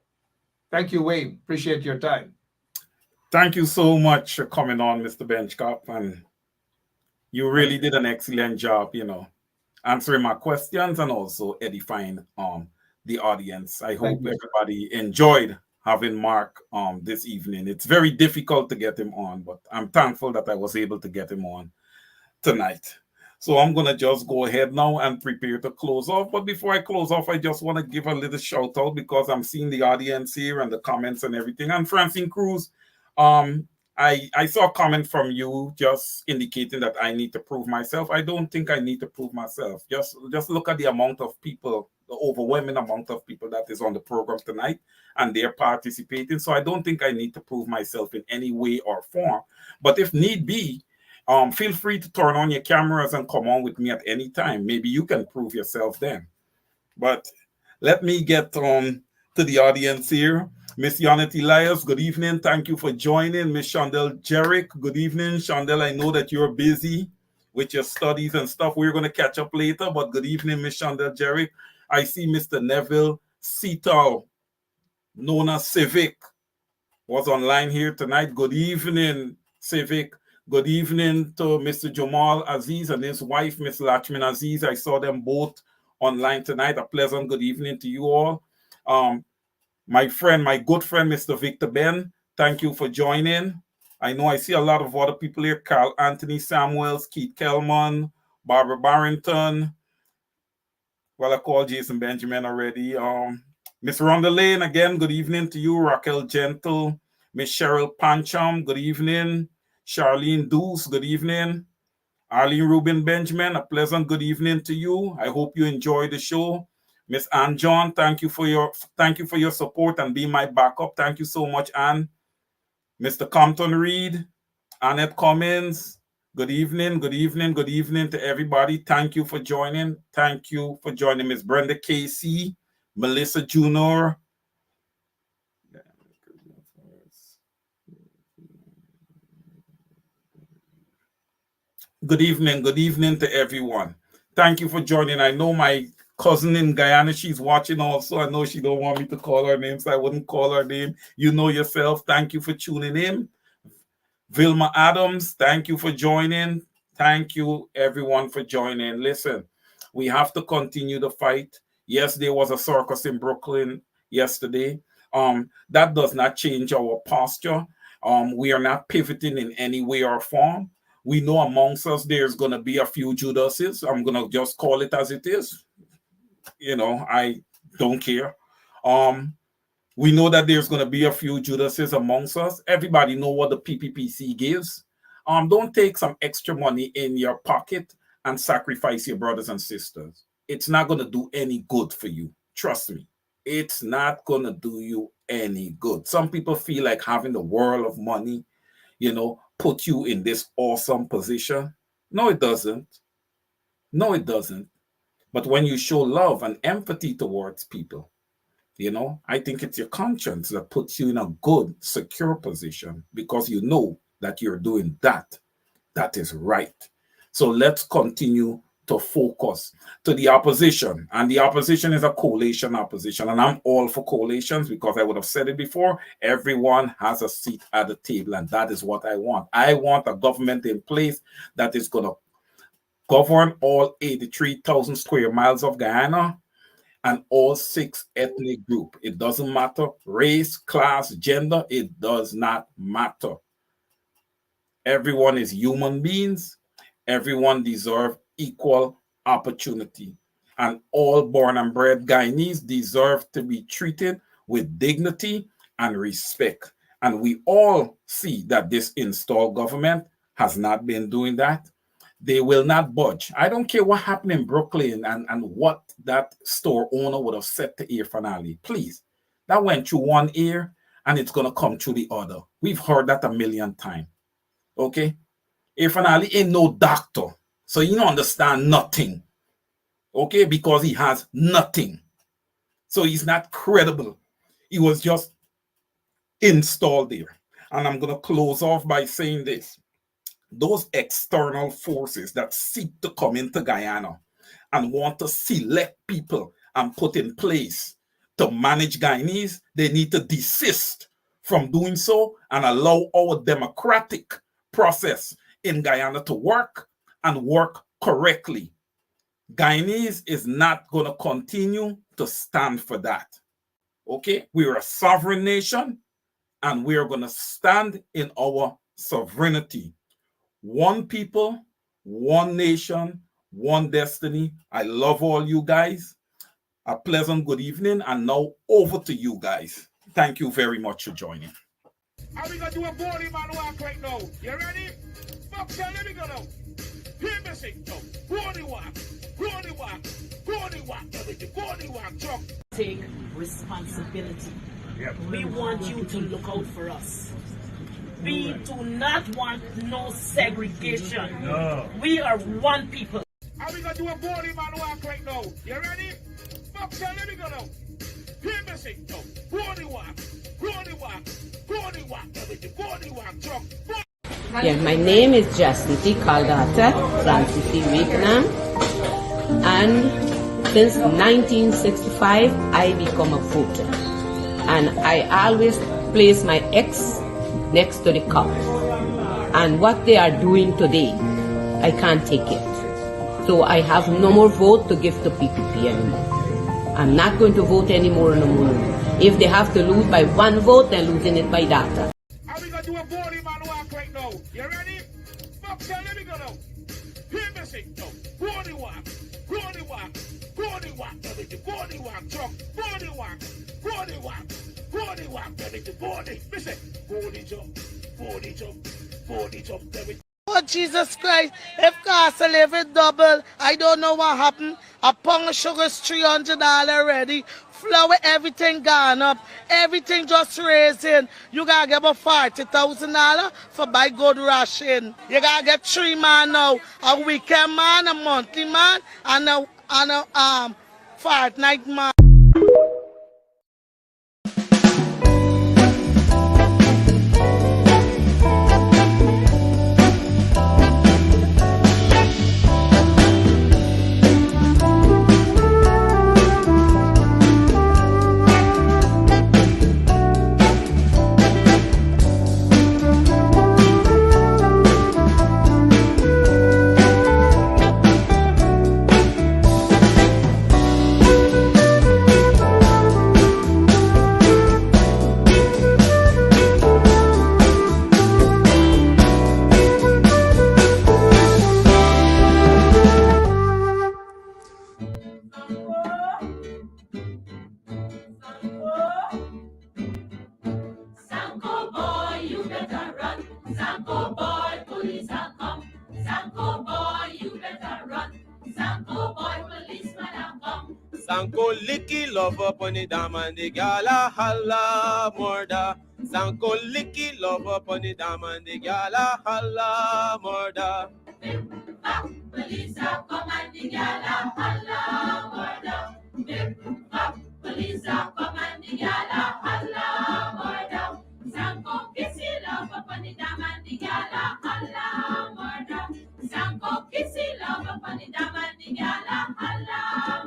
Thank you, Wayne. Appreciate your time. Thank you so much for coming on, Mr. Benchcop. And you really did an excellent job, answering my questions and also edifying the audience. I hope everybody enjoyed having Mark this evening. It's very difficult to get him on, but I'm thankful that I was able to get him on tonight. So I'm going to just go ahead now and prepare to close off. But before I close off, I just want to give a little shout out because I'm seeing the audience here and the comments and everything. And Francine Cruz, I saw a comment from you just indicating that I need to prove myself. I don't think I need to prove myself. Just look at the amount of people, the overwhelming amount of people that is on the program tonight, and they're participating. So I don't think I need to prove myself in any way or form. But if need be, feel free to turn on your cameras and come on with me at any time. Maybe you can prove yourself then. But let me get to the audience here. Miss Janet Elias, good evening. Thank you for joining. Miss Shondell Jerrick, good evening. Shondell, I know that you're busy with your studies and stuff. We're going to catch up later, but good evening, Miss Shondell Jerrick. I see Mr. Neville Setal, known as Civic, was online here tonight. Good evening, Civic. Good evening to Mr. Jamal Aziz and his wife, Miss Lachman Aziz. I saw them both online tonight. A pleasant good evening to you all. My good friend, Mr. Victor Ben, thank you for joining. I know I see a lot of other people here. Carl Anthony Samuels, Keith Kelman, Barbara Barrington. Well, I called Jason Benjamin already. Miss Rhonda Lane, again, good evening to you. Raquel Gentle, Miss Cheryl Pancham, good evening. Charlene Deuce, good evening. Arlene Rubin Benjamin, a pleasant good evening to you. I hope you enjoy the show. Miss Ann John, thank you for your support and being my backup. Thank you so much, Ann. Mr. Compton Reed, Annette Cummins, good evening, good evening, good evening to everybody. Thank you for joining. Thank you for joining Miss Brenda Casey, Melissa Junior, Good evening to everyone. Thank you for joining. I know my cousin in Guyana, she's watching also. I know she don't want me to call her name, so I wouldn't call her name. You know yourself. Thank you for tuning in. Vilma Adams, thank you for joining. Thank you, everyone, for joining. Listen, we have to continue the fight. Yes, there was a circus in Brooklyn yesterday. That does not change our posture. We are not pivoting in any way or form. We know amongst us there's going to be a few Judases. I'm going to just call it as it is. You know, I don't care. We know that there's going to be a few Judases amongst us. Everybody know what the PPPC gives. Don't take some extra money in your pocket and sacrifice your brothers and sisters. It's not going to do any good for you. Trust me. It's not going to do you any good. Some people feel like having the world of money, you know, put you in this awesome position. No, it doesn't. No, it doesn't. But when you show love and empathy towards people, you know, I think it's your conscience that puts you in a good, secure position because you know that you're doing that. That is right. So let's continue to focus to the opposition. And the opposition is a coalition opposition. And I'm all for coalitions because I would have said it before. Everyone has a seat at the table. And that is what I want. I want a government in place that is going to govern all 83,000 square miles of Guyana and all 6 ethnic groups. It doesn't matter race, class, gender. It does not matter. Everyone is human beings. Everyone deserves equal opportunity. And all born and bred Guyanese deserve to be treated with dignity and respect. And we all see that this installed government has not been doing that. They will not budge. I don't care what happened in Brooklyn and what that store owner would have said to Irfan Ali. Please, that went through one ear and it's going to come through the other. We've heard that a million times. Okay? Irfan Ali ain't no doctor. So you don't understand nothing. Okay? Because he has nothing. So he's not credible. He was just installed there. And I'm going to close off by saying this. Those external forces that seek to come into Guyana and want to select people and put in place to manage Guyanese, they need to desist from doing so and allow our democratic process in Guyana to work and work correctly. Guyanese is not going to continue to stand for that. Okay? We're a sovereign nation and we're going to stand in our sovereignty. One people, one nation, one destiny. I love all you guys. A pleasant good evening. And now over to you guys. Thank you very much for joining. Are we going to do a body man walk right now? You ready? Fuck, let me go now. Hear me sing now. Body walk, body walk, body walk, everything, body walk, truck. Take responsibility. We want you to look out for us. We do not want no segregation. No. We are one people. Are we going to do a body man walk right now? You ready? Fuck, let me go now. Hear me sing now. Body walk, body walk, body walk, everything, body walk, truck. Yeah, my name is Jacinty Caldata Francis Wakenham, and since 1965 I become a voter, and I always place my ex next to the cup, and what they are doing today, I can't take it. So I have no more vote to give to PPP anymore. I'm not going to vote anymore no more. If they have to lose by 1 vote, they're losing it by data. Are we going to do a body man walk right now? You ready? Fuck, let me go now. Hear me sing now. Body walk, body walk, body walk, everything, body walk, truck, body walk, body walk, body walk, everything, body. Listen, body jump, body jump, body jump, everything. Oh, Jesus Christ, if cost of living double, I don't know what happened. A pound of sugar is $300 already. Flour, everything gone up. Everything just raising. You gotta get about $40,000 for buy good ration. You gotta get 3 man now. A weekend man, a monthly man, and a fortnight man. police are come. Sanko boy, you better run. Sanko boy, policeman are come. Sanko licky love up on the dam and the gala holla murder. Sanko licky love up on the dam and the gala holla murder. Police are come and the gala holla murder. Bip, bop, police are come and the gala holla murder. Sanko kissy love up on the dam and the gala holla murder. Sanko kissy love up on the dam and the gala holla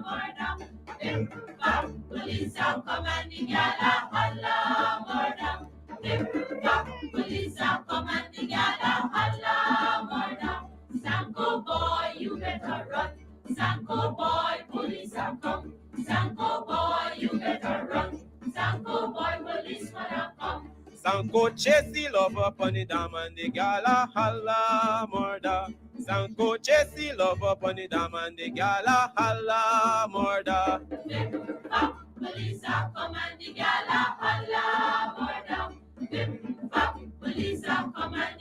murder. Bip, bop, police are come and the gala holla murder. Bip, bop, police are come and the gala holla murder. Sanko boy, you better run. Sanko boy, police are come. Sanko boy, you better run. Sanko boy, policeman are come. Sanko chasey love up on the dam and the gala holla murder. Sanko chasey love up on the dam and the gala holla murder. Bip, bop, police are come and the gala holla murder. Bip, bop, police are come and